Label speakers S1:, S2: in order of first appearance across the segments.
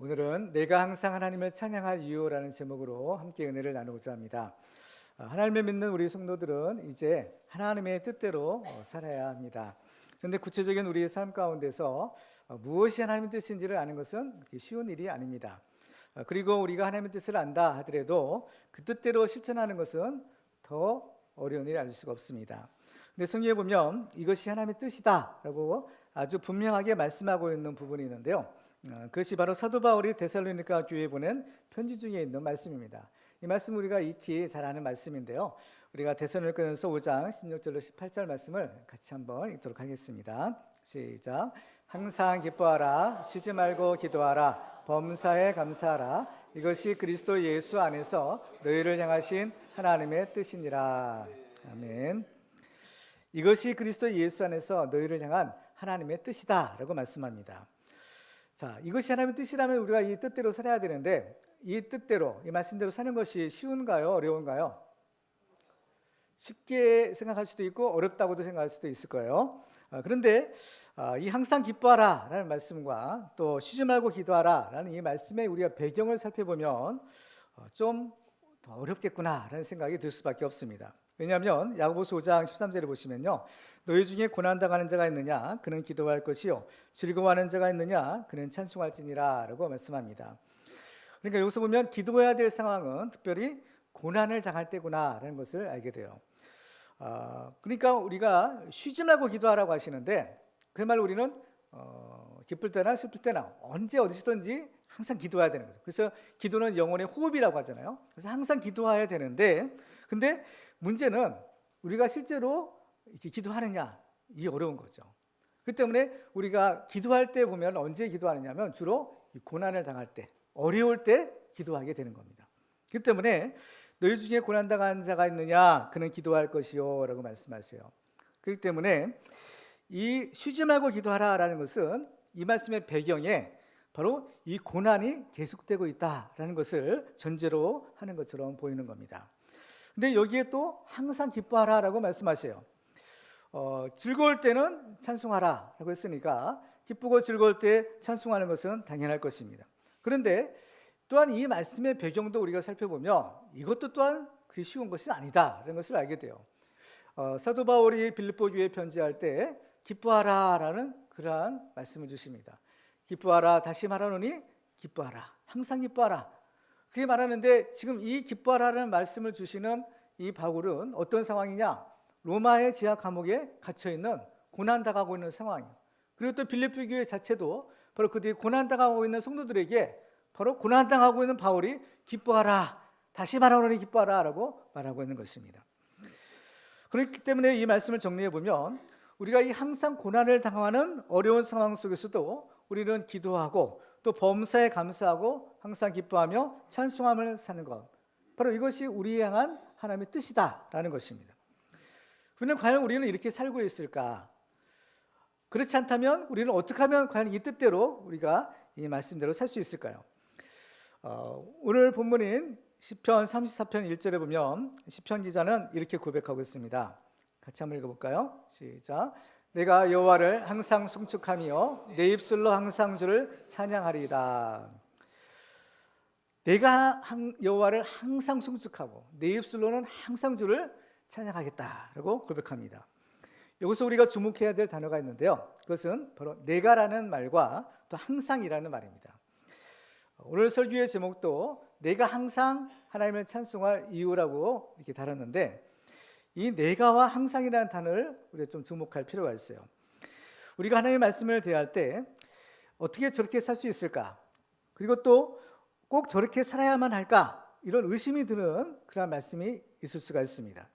S1: 오늘은 내가 항상 하나님을 찬양할 이유라는 제목으로 함께 은혜를 나누고자 합니다. 하나님을 믿는 우리 성도들은 이제 하나님의 뜻대로 살아야 합니다. 그런데 구체적인 우리의 삶 가운데서 무엇이 하나님의 뜻인지를 아는 것은 그렇게 쉬운 일이 아닙니다. 그리고 우리가 하나님의 뜻을 안다 하더라도 그 뜻대로 실천하는 것은 더 어려운 일이 아닐 수가 없습니다. 근데 성경에 보면 이것이 하나님의 뜻이다라고 아주 분명하게 말씀하고 있는 부분이 있는데요. 그것이 바로 사도 바울이 데살로니가 교회에 보낸 편지 중에 있는 말씀입니다. 이 말씀 우리가 익히 잘 아는 말씀인데요. 우리가 데살로니가전서 5장 16절로 18절 말씀을 같이 한번 읽도록 하겠습니다. 시작. 항상 기뻐하라, 쉬지 말고 기도하라, 범사에 감사하라. 이것이 그리스도 예수 안에서 너희를 향하신 하나님의 뜻이니라. 아멘. 이것이 그리스도 예수 안에서 너희를 향한 하나님의 뜻이다라고 말씀합니다. 자, 이것이 하나님의 뜻이라면 우리가 이 뜻대로 살아야 되는데 이 뜻대로, 이 말씀대로 사는 것이 쉬운가요? 어려운가요? 쉽게 생각할 수도 있고 어렵다고도 생각할 수도 있을 거예요. 그런데 이 항상 기뻐하라 라는 말씀과 또 쉬지 말고 기도하라 라는 이 말씀의 우리가 배경을 살펴보면 좀 더 어렵겠구나 라는 생각이 들 수밖에 없습니다. 왜냐하면 야고보서 5장 13절에 보시면요, 너희 중에 고난당하는 자가 있느냐 그는 기도할 것이요 즐거워하는 자가 있느냐 그는 찬송할지니라 라고 말씀합니다. 그러니까 여기서 보면 기도해야 될 상황은 특별히 고난을 당할 때구나 라는 것을 알게 돼요. 그러니까 우리가 쉬지 말고 기도하라고 하시는데 그 말 우리는 기쁠 때나 슬플 때나 언제 어디서든지 항상 기도해야 되는 거죠. 그래서 기도는 영혼의 호흡이라고 하잖아요. 그래서 항상 기도해야 되는데, 근데 문제는 우리가 실제로 이렇게 기도하느냐, 이게 어려운 거죠. 그렇기 때문에 우리가 기도할 때 보면 언제 기도하느냐면 주로 고난을 당할 때, 어려울 때 기도하게 되는 겁니다. 그렇기 때문에 너희 중에 고난당한 자가 있느냐 그는 기도할 것이요 라고 말씀하세요. 그렇기 때문에 이 쉬지 말고 기도하라라는 것은 이 말씀의 배경에 바로 이 고난이 계속되고 있다라는 것을 전제로 하는 것처럼 보이는 겁니다. 근데 여기에 또 항상 기뻐하라라고 말씀하세요. 즐거울 때는 찬송하라라고 했으니까 기쁘고 즐거울 때 찬송하는 것은 당연할 것입니다. 그런데 또한 이 말씀의 배경도 우리가 살펴보면 이것도 또한 그리 쉬운 것이 아니다라는 것을 알게 돼요. 사도 바울이 빌립보 교회에 편지할 때 기뻐하라라는 그러한 말씀을 주십니다. 기뻐하라, 다시 말하노니 기뻐하라, 항상 기뻐하라. 그렇게 말하는데 지금 이 기뻐하라는 말씀을 주시는 이 바울은 어떤 상황이냐? 로마의 지하 감옥에 갇혀있는 고난당하고 있는 상황이에요. 그리고 또 빌립보 교회 자체도 바로 그들이 고난당하고 있는 성도들에게 바로 고난당하고 있는 바울이 기뻐하라, 다시 말하노니 기뻐하라 라고 말하고 있는 것입니다. 그렇기 때문에 이 말씀을 정리해 보면 우리가 이 항상 고난을 당하는 어려운 상황 속에서도 우리는 기도하고 또 범사에 감사하고 항상 기뻐하며 찬송함을 사는 것, 바로 이것이 우리에 향한 하나님의 뜻이다라는 것입니다. 그런데 과연 우리는 이렇게 살고 있을까? 그렇지 않다면 우리는 어떻게 하면 과연 이 뜻대로 우리가 이 말씀대로 살 수 있을까요? 오늘 본문인 시편 34편 1절에 보면 시편 기자는 이렇게 고백하고 있습니다. 같이 한번 읽어볼까요? 시작. 내가 여호와를 항상 송축하며 내 입술로 항상 주를 찬양하리이다. 내가 여호와를 항상 송축하고 내 입술로는 항상 주를 찬양하겠다라고 고백합니다. 여기서 우리가 주목해야 될 단어가 있는데요, 그것은 바로 내가라는 말과 또 항상이라는 말입니다. 오늘 설교의 제목도 내가 항상 하나님을 찬송할 이유라고 이렇게 달았는데 이 내가와 항상이라는 단어를 우리가 좀 주목할 필요가 있어요. 우리가 하나님의 말씀을 대할 때 어떻게 저렇게 살 수 있을까? 그리고 또 꼭 저렇게 살아야만 할까? 이런 의심이 드는 그런 말씀이 있을 수가 있습니다.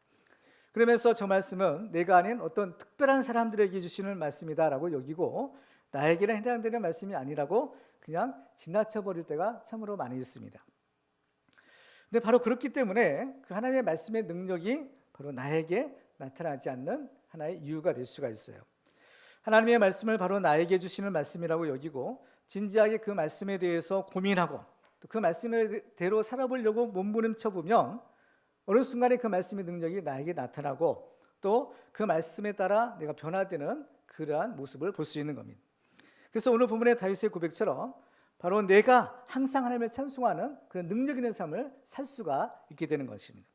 S1: 그러면서 저 말씀은 내가 아닌 어떤 특별한 사람들에게 주시는 말씀이다라고 여기고 나에게는 해당되는 말씀이 아니라고 그냥 지나쳐버릴 때가 참으로 많이 있습니다. 근데 바로 그렇기 때문에 그 하나님의 말씀의 능력이 바로 나에게 나타나지 않는 하나의 이유가 될 수가 있어요. 하나님의 말씀을 바로 나에게 주시는 말씀이라고 여기고 진지하게 그 말씀에 대해서 고민하고 또 그 말씀대로 살아보려고 몸부림쳐 보면 어느 순간에 그 말씀의 능력이 나에게 나타나고 또 그 말씀에 따라 내가 변화되는 그러한 모습을 볼 수 있는 겁니다. 그래서 오늘 본문의 다윗의 고백처럼 바로 내가 항상 하나님을 찬송하는 그런 능력 있는 삶을 살 수가 있게 되는 것입니다.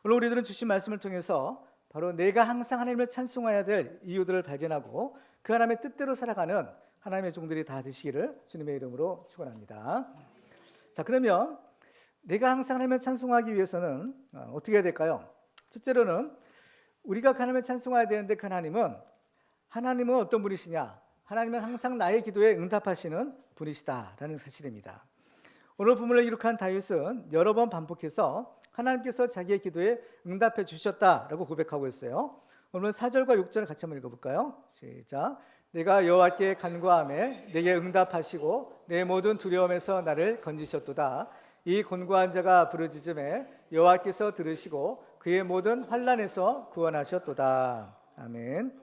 S1: 오늘 우리들은 주신 말씀을 통해서 바로 내가 항상 하나님을 찬송해야 될 이유들을 발견하고 그 하나님의 뜻대로 살아가는 하나님의 종들이 다 되시기를 주님의 이름으로 축원합니다. 자, 그러면 내가 항상 하나님을 찬송하기 위해서는 어떻게 해야 될까요? 첫째로는 우리가 하나님을 찬송해야 되는데 그 하나님은 어떤 분이시냐? 하나님은 항상 나의 기도에 응답하시는 분이시다라는 사실입니다. 오늘 본문을 기록한 다윗은 여러 번 반복해서 하나님께서 자기의 기도에 응답해 주셨다라고 고백하고 있어요. 오늘 4절과 6절 같이 한번 읽어볼까요? 시작. 내가 여호와께 간구하매 내게 응답하시고 내 모든 두려움에서 나를 건지셨도다. 이 곤고한 자가 부르짖음에 여호와께서 들으시고 그의 모든 환난에서 구원하셨도다. 아멘.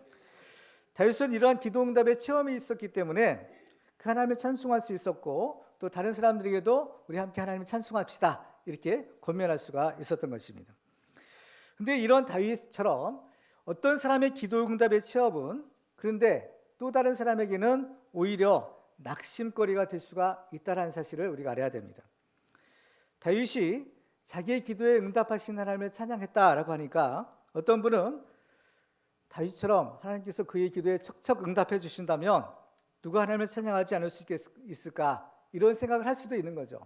S1: 다윗은 이러한 기도 응답의 체험이 있었기 때문에 그 하나님을 찬송할 수 있었고 또 다른 사람들에게도 우리 함께 하나님을 찬송합시다 이렇게 권면할 수가 있었던 것입니다. 그런데 이런 다윗처럼 어떤 사람의 기도 응답의 체험은 그런데 또 다른 사람에게는 오히려 낙심거리가 될 수가 있다는 사실을 우리가 알아야 됩니다. 다윗이 자기의 기도에 응답하신 하나님을 찬양했다라고 하니까 어떤 분은 다윗처럼 하나님께서 그의 기도에 척척 응답해 주신다면 누가 하나님을 찬양하지 않을 수 있을까 이런 생각을 할 수도 있는 거죠.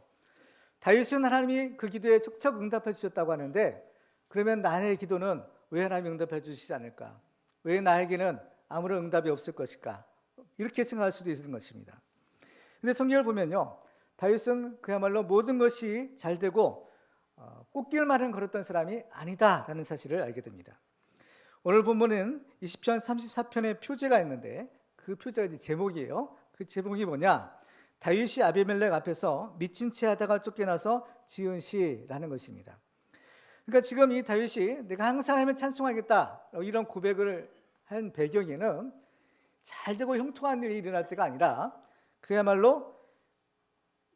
S1: 다윗은 하나님이 그 기도에 척척 응답해 주셨다고 하는데 그러면 나의 기도는 왜 하나님이 응답해 주시지 않을까? 왜 나에게는 아무런 응답이 없을 것일까? 이렇게 생각할 수도 있는 것입니다. 그런데 성경을 보면요, 다윗은 그야말로 모든 것이 잘 되고 꽃길만은 걸었던 사람이 아니다라는 사실을 알게 됩니다. 오늘 본문은 20편 34편의 표제가 있는데 그 표제가 이제 제목이에요. 그 제목이 뭐냐? 다윗이 아비멜렉 앞에서 미친 채 하다가 쫓겨나서 지은 시라는 것입니다. 그러니까 지금 이 다윗이 내가 항상 하나님을 찬송하겠다 이런 고백을 한 배경에는 잘 되고 형통한 일이 일어날 때가 아니라 그야말로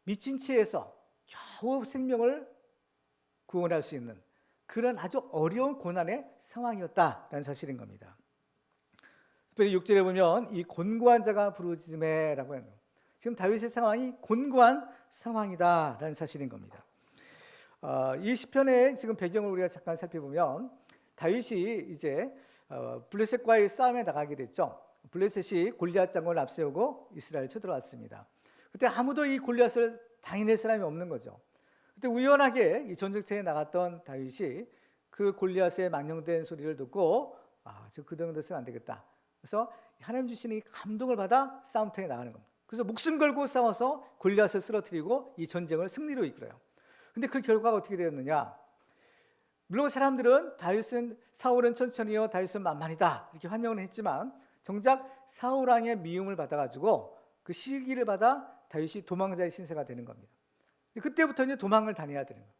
S1: 미친 채에서 겨우 생명을 구원할 수 있는 그런 아주 어려운 고난의 상황이었다라는 사실인 겁니다. 특별히 6절에 보면 이 곤고한 자가 부르짖음에라고 해요. 지금 다윗의 상황이 곤고한 상황이다라는 사실인 겁니다. 이 시편의 지금 배경을 우리가 잠깐 살펴보면 다윗이 이제 블레셋과의 싸움에 나가게 됐죠. 블레셋이 골리앗 장군을 앞세우고 이스라엘을 쳐들어왔습니다. 그때 아무도 이 골리앗을 당해낼 사람이 없는 거죠. 그때 우연하게 이 전쟁터에 나갔던 다윗이 그 골리앗의 망령된 소리를 듣고 저 그 정도 쓰면 안 되겠다. 그래서 하나님 주시는 이 감동을 받아 싸움터에 나가는 겁니다. 그래서 목숨 걸고 싸워서 골리앗을 쓰러뜨리고 이 전쟁을 승리로 이끌어요. 근데 그 결과가 어떻게 되었느냐? 물론 사람들은 사울은 천천히요, 다윗은 만만이다 이렇게 환영을 했지만 정작 사울 왕의 미움을 받아가지고 그 시기를 받아 다윗이 도망자의 신세가 되는 겁니다. 그때부터 이제 도망을 다녀야 되는 거예요.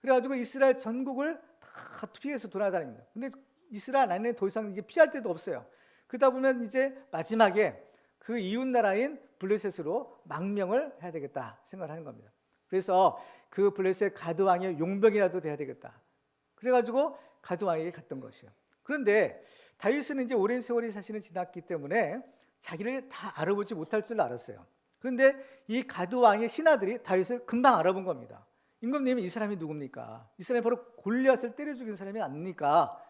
S1: 그래가지고 이스라엘 전국을 다 피해서 돌아다닙니다. 근데 이스라엘 안에 더 이상 이제 피할 데도 없어요. 그러다 보면 이제 마지막에 그 이웃 나라인 블레셋으로 망명을 해야 되겠다 생각을 하는 겁니다. 그래서 그 블레셋 가드 왕의 용병이라도 돼야 되겠다. 그래가지고 가드 왕에게 갔던 것이에요. 그런데 다윗은 이제 오랜 세월이 사실은 지났기 때문에 자기를 다 알아보지 못할 줄 알았어요. 그런데 이 가드 왕의 신하들이 다윗을 금방 알아본 겁니다. 임금님, 이 사람이 누굽니까? 이 사람이 바로 골리앗을 때려 죽인 사람이 아닙니까?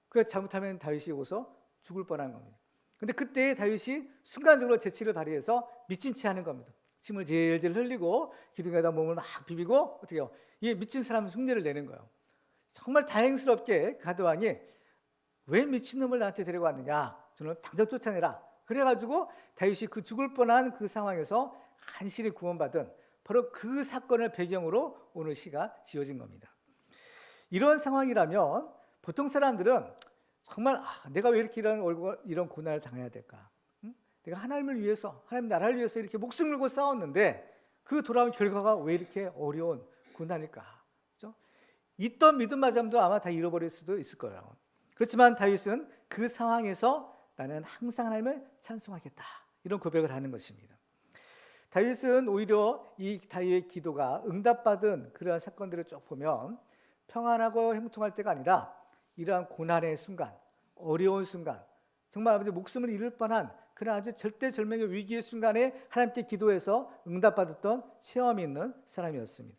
S1: 그 잘못하면 다윗이 오서 죽을 뻔한 겁니다. 근데 그때 다윗이 순간적으로 재치를 발휘해서 미친 채 하는 겁니다. 침을 질질 흘리고 기둥에다 몸을 막 비비고 어떻게 해요? 이 미친 사람 흉내를 내는 거예요. 정말 다행스럽게 가드 왕이 왜 미친놈을 나한테 데려왔느냐? 저는 당장 쫓아내라. 그래가지고 다윗이 그 죽을 뻔한 그 상황에서 간신히 구원받은 바로 그 사건을 배경으로 오늘 시가 지어진 겁니다. 이런 상황이라면 보통 사람들은 정말 내가 왜 이렇게 이런 고난을 당해야 될까? 내가 하나님을 위해서, 하나님 나라를 위해서 이렇게 목숨 걸고 싸웠는데 그 돌아온 결과가 왜 이렇게 어려운 고난일까? 그렇죠? 있던 믿음마저도 아마 다 잃어버릴 수도 있을 거예요. 그렇지만 다윗은 그 상황에서 나는 항상 하나님을 찬송하겠다 이런 고백을 하는 것입니다. 다윗은 오히려 이 다윗의 기도가 응답받은 그러한 사건들을 쭉 보면 평안하고 형통할 때가 아니라 이러한 고난의 순간, 어려운 순간, 정말 아버지 목숨을 잃을 뻔한 그런 아주 절대절명의 위기의 순간에 하나님께 기도해서 응답받았던 체험이 있는 사람이었습니다.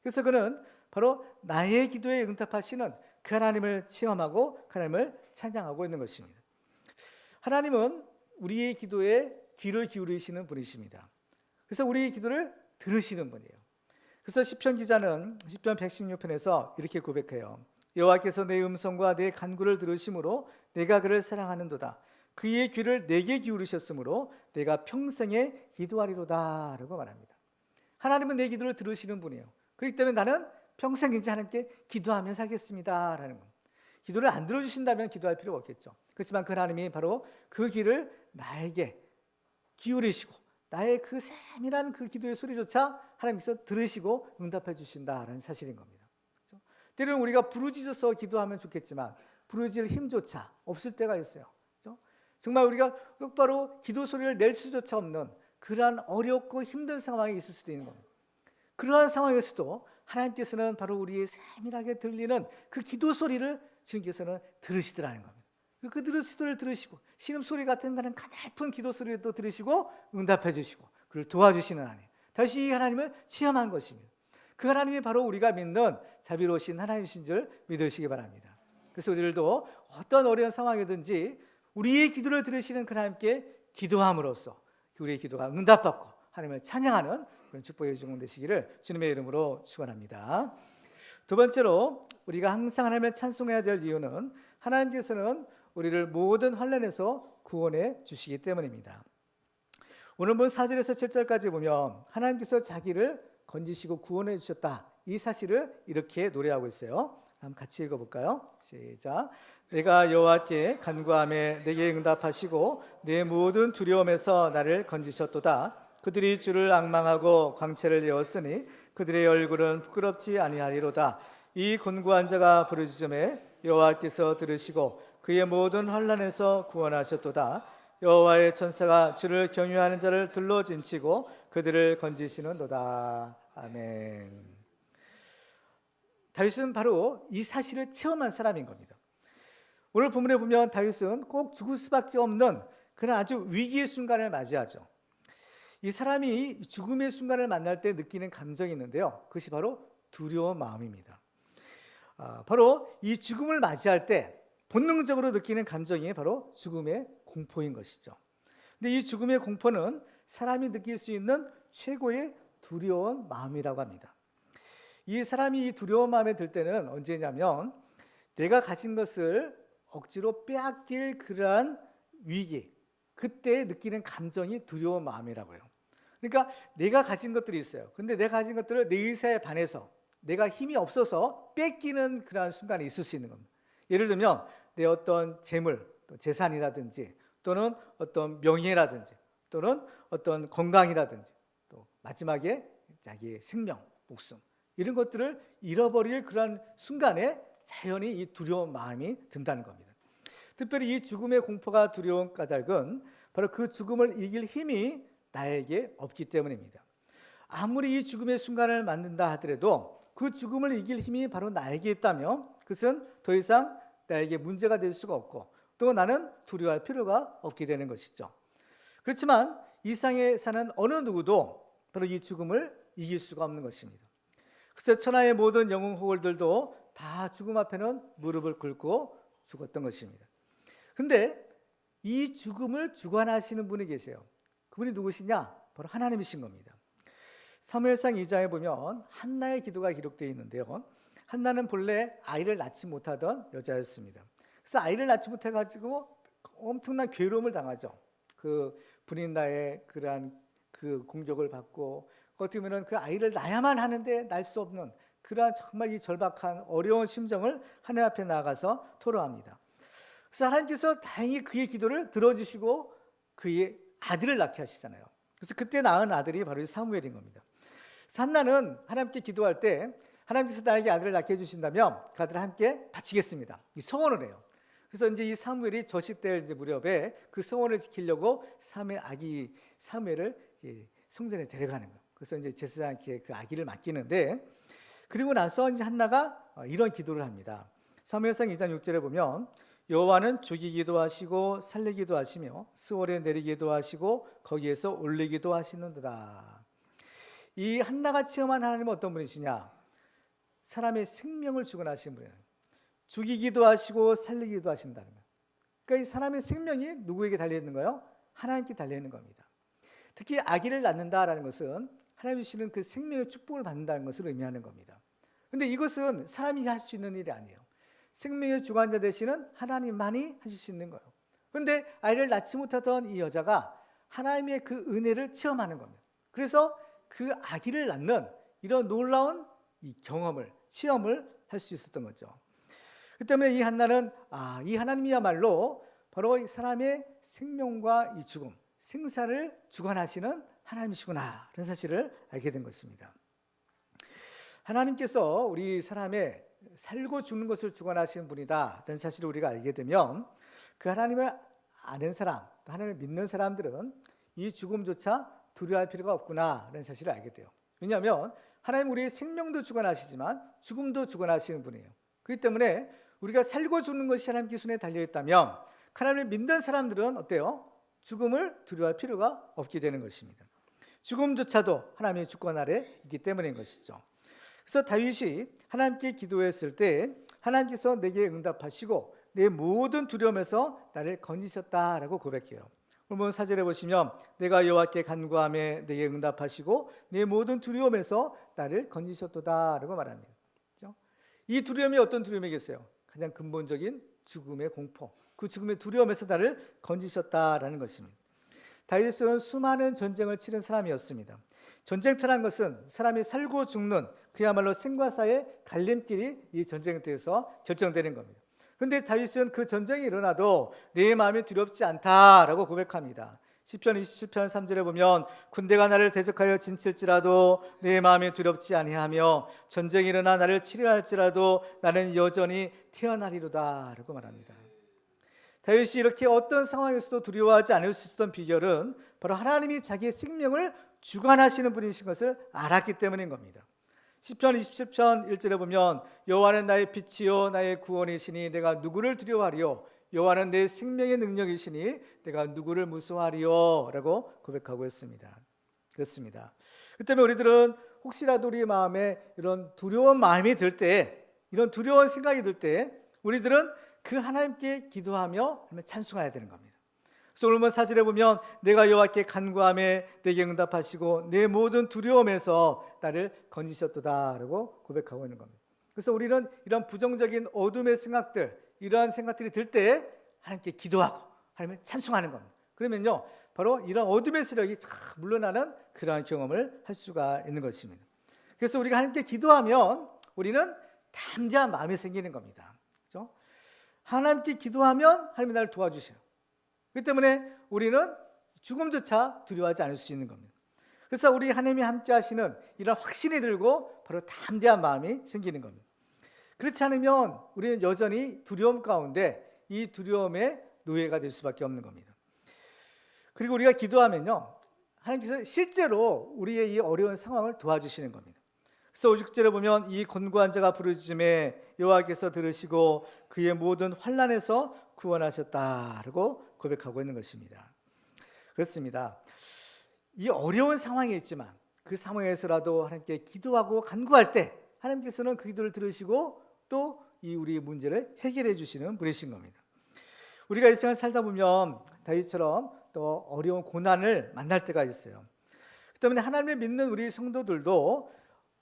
S1: 그래서 그는 바로 나의 기도에 응답하시는 그 하나님을 체험하고 그 하나님을 찬양하고 있는 것입니다. 하나님은 우리의 기도에 귀를 기울이시는 분이십니다. 그래서 우리의 기도를 들으시는 분이에요. 그래서 시편 기자는 시편 116편에서 이렇게 고백해요. 여호와께서 내 음성과 내 간구를 들으심으로 내가 그를 사랑하는도다. 그의 귀를 내게 기울이셨으므로 내가 평생에 기도하리로다 라고 말합니다. 하나님은 내 기도를 들으시는 분이에요. 그렇기 때문에 나는 평생 이제 하나님께 기도하며 살겠습니다 라는 겁니다. 기도를 안 들어주신다면 기도할 필요가 없겠죠. 그렇지만 그 하나님이 바로 그 귀를 나에게 기울이시고 나의 그 세밀한 그 기도의 소리조차 하나님께서 들으시고 응답해 주신다라는 사실인 겁니다. 그렇죠? 때로는 우리가 부르짖어서 기도하면 좋겠지만 부르짖을 힘조차 없을 때가 있어요. 그렇죠? 정말 우리가 똑바로 기도 소리를 낼 수조차 없는 그러한 어렵고 힘든 상황이 있을 수도 있는 겁니다. 그러한 상황에서도 하나님께서는 바로 우리의 세밀하게 들리는 그 기도 소리를 주님께서는 들으시더라는 겁니다. 그 소리를 들으시고 신음소리 같은 거는 가냘픈 기도 소리를 또 들으시고 응답해 주시고 그를 도와주시는 하나님, 다시 이 하나님을 체험한 것입니다. 그 하나님이 바로 우리가 믿는 자비로우신 하나님이신 줄 믿으시기 바랍니다. 그래서 우리들도 어떤 어려운 상황이든지 우리의 기도를 들으시는 그 하나님께 기도함으로써 우리의 기도가 응답받고 하나님을 찬양하는 그런 축복의 주공 되시기를 주님의 이름으로 축원합니다. 두 번째로 우리가 항상 하나님을 찬송해야 될 이유는 하나님께서는 우리를 모든 환난에서 구원해 주시기 때문입니다. 오늘 본 4절에서 7절까지 보면 하나님께서 자기를 건지시고 구원해 주셨다, 이 사실을 이렇게 노래하고 있어요. 한번 같이 읽어볼까요? 시작. 내가 여호와께 간구하매 내게 응답하시고 내 모든 두려움에서 나를 건지셨도다. 그들이 주를 앙망하고 광채를 내었으니 그들의 얼굴은 부끄럽지 아니하리로다. 이 곤고한 자가 부르짖음에 여호와께서 들으시고 그의 모든 환난에서 구원하셨도다. 여호와의 천사가 주를 경유하는 자를 둘러진치고 그들을 건지시는도다. 아멘. 다윗은 바로 이 사실을 체험한 사람인 겁니다. 오늘 본문에 보면 다윗은 꼭 죽을 수밖에 없는 그런 아주 위기의 순간을 맞이하죠. 이 사람이 죽음의 순간을 만날 때 느끼는 감정이 있는데요, 그것이 바로 두려운 마음입니다. 바로 이 죽음을 맞이할 때 본능적으로 느끼는 감정이 바로 죽음의 공포인 것이죠. 근데 이 죽음의 공포는 사람이 느낄 수 있는 최고의 두려운 마음이라고 합니다. 이 사람이 이 두려운 마음에 들 때는 언제냐면 내가 가진 것을 억지로 빼앗길 그러한 위기, 그때 느끼는 감정이 두려운 마음이라고요. 그러니까 내가 가진 것들이 있어요. 근데 내가 가진 것들을 내 의사에 반해서 내가 힘이 없어서 뺏기는 그러한 순간이 있을 수 있는 겁니다. 예를 들면 내 어떤 재물, 또 재산이라든지 또는 어떤 명예라든지 또는 어떤 건강이라든지 또 마지막에 자기의 생명, 목숨, 이런 것들을 잃어버릴 그런 순간에 자연히 이 두려운 마음이 든다는 겁니다. 특별히 이 죽음의 공포가 두려운 까닭은 바로 그 죽음을 이길 힘이 나에게 없기 때문입니다. 아무리 이 죽음의 순간을 만든다 하더라도 그 죽음을 이길 힘이 바로 나에게 있다면 그것은 더 이상 나에게 문제가 될 수가 없고 또 나는 두려워할 필요가 없게 되는 것이죠. 그렇지만 이 세상에 사는 어느 누구도 바로 이 죽음을 이길 수가 없는 것입니다. 그래서 천하의 모든 영웅 호걸들도 다 죽음 앞에는 무릎을 꿇고 죽었던 것입니다. 근데 이 죽음을 주관하시는 분이 계세요. 그분이 누구시냐? 바로 하나님이신 겁니다. 사무엘상 2장에 보면 한나의 기도가 기록되어 있는데요, 한나는 본래 아이를 낳지 못하던 여자였습니다. 그래서 아이를 낳지 못해가지고 엄청난 괴로움을 당하죠. 그 분인나의 그러한 그 공격을 받고 어떻게 보면 그 아이를 낳아야만 하는데 낳을 수 없는 그러한 정말 이 절박한 어려운 심정을 하나님 앞에 나아가서 토로합니다. 그래서 하나님께서 다행히 그의 기도를 들어주시고 그의 아들을 낳게 하시잖아요. 그래서 그때 낳은 아들이 바로 사무엘인 겁니다. 한나는 하나님께 기도할 때 하나님께서 나에게 아들을 낳게 해주신다면 그 아들을 함께 바치겠습니다, 이 소원을 해요. 그래서 이제 이 사무엘이 저시될 무렵에 그 소원을 지키려고 아기 사무엘을 성전에 데려가는 거예요. 그래서 이제 제사장께 그 아기를 맡기는데, 그리고 나서 이제 한나가 이런 기도를 합니다. 사무엘상 2장 6절에 보면 여호와는 죽이기도 하시고 살리기도 하시며 스월에 내리기도 하시고 거기에서 올리기도 하시는도다. 이 한나가 체험한 하나님은 어떤 분이시냐? 사람의 생명을 주관하시는 분이에요. 죽이기도 하시고 살리기도 하신다는 거예요. 그러니까 이 사람의 생명이 누구에게 달려있는 거예요? 하나님께 달려있는 겁니다. 특히 아기를 낳는다라는 것은 하나님 주시는 그 생명의 축복을 받는다는 것을 의미하는 겁니다. 그런데 이것은 사람이 할 수 있는 일이 아니에요. 생명의 주관자 되시는 하나님만이 하실 수 있는 거예요. 그런데 아이를 낳지 못하던 이 여자가 하나님의 그 은혜를 체험하는 겁니다. 그래서 그 아기를 낳는 이런 놀라운 이 경험을, 체험을 할 수 있었던 거죠. 그 때문에 이 한나는 이 하나님이야말로 바로 이 사람의 생명과 이 죽음, 생사를 주관하시는 하나님이시구나 라는 사실을 알게 된 것입니다. 하나님께서 우리 사람의 살고 죽는 것을 주관하시는 분이다 라는 사실을 우리가 알게 되면 그 하나님을 아는 사람, 또 하나님을 믿는 사람들은 이 죽음조차 두려워할 필요가 없구나 라는 사실을 알게 돼요. 왜냐하면 하나님 우리의 생명도 주관하시지만 죽음도 주관하시는 분이에요. 그렇기 때문에 우리가 살고 죽는 것이 하나님께 손에 달려있다면 하나님을 믿는 사람들은 어때요? 죽음을 두려워할 필요가 없게 되는 것입니다. 죽음조차도 하나님의 주권 아래 있기 때문인 것이죠. 그래서 다윗이 하나님께 기도했을 때 하나님께서 내게 응답하시고 내 모든 두려움에서 나를 건지셨다라고 고백해요. 오늘 4절에 보시면 내가 여호와께 간구하며 내게 응답하시고 내 모든 두려움에서 나를 건지셨도다라고 말합니다. 그렇죠? 이 두려움이 어떤 두려움이겠어요? 가장 근본적인 죽음의 공포, 그 죽음의 두려움에서 나를 건지셨다라는 것입니다. 다윗은 수많은 전쟁을 치른 사람이었습니다. 전쟁터란 것은 사람이 살고 죽는 그야말로 생과 사의 갈림길이 이 전쟁터에서 결정되는 겁니다. 그런데 다윗은 그 전쟁이 일어나도 내 마음이 두렵지 않다라고 고백합니다. 시편 27편 3절에 보면 군대가 나를 대적하여 진칠지라도 내 마음이 두렵지 아니하며 전쟁이 일어나 나를 치료할지라도 나는 여전히 태어나리로다 라고 말합니다. 다윗이 이렇게 어떤 상황에서도 두려워하지 않을 수 있었던 비결은 바로 하나님이 자기의 생명을 주관하시는 분이신 것을 알았기 때문인 겁니다. 시편 27편 1절에 보면 여호와는 나의 빛이요 나의 구원이시니 내가 누구를 두려워하리요 여호와는 내 생명의 능력이시니 내가 누구를 무서워하리요 라고 고백하고 있습니다. 그렇습니다. 그 때문에 우리들은 혹시라도 우리 마음에 이런 두려운 마음이 들 때, 이런 두려운 생각이 들 때 우리들은 그 하나님께 기도하며 찬송해야 되는 겁니다. 그래서 오늘 4절에 보면 내가 여호와께 간구하며 내게 응답하시고 내 모든 두려움에서 나를 건지셨도다라고 고백하고 있는 겁니다. 그래서 우리는 이런 부정적인 어둠의 생각들, 이러한 생각들이 들 때 하나님께 기도하고 하나님을 찬송하는 겁니다. 그러면요 바로 이런 어둠의 세력이 물러나는 그러한 경험을 할 수가 있는 것입니다. 그래서 우리가 하나님께 기도하면 우리는 담대한 마음이 생기는 겁니다. 그렇죠? 하나님께 기도하면 하나님이 나를 도와주셔요. 그렇기 때문에 우리는 죽음조차 두려워하지 않을 수 있는 겁니다. 그래서 우리 하나님이 함께 하시는 이런 확신이 들고 바로 담대한 마음이 생기는 겁니다. 그렇지 않으면 우리는 여전히 두려움 가운데 이 두려움의 노예가 될 수밖에 없는 겁니다. 그리고 우리가 기도하면요 하나님께서 실제로 우리의 이 어려운 상황을 도와주시는 겁니다. 그래서 50절에 보면 이 곤고한 자가 부르짖음에 여호와께서 들으시고 그의 모든 환난에서 구원하셨다라고 고백하고 있는 것입니다. 그렇습니다. 이 어려운 상황이 있지만 그 상황에서라도 하나님께 기도하고 간구할 때 하나님께서는 그 기도를 들으시고 또 이 우리의 문제를 해결해 주시는 분이신 겁니다. 우리가 이 세상을 살다 보면 다윗처럼 또 어려운 고난을 만날 때가 있어요. 그 때문에 하나님을 믿는 우리 성도들도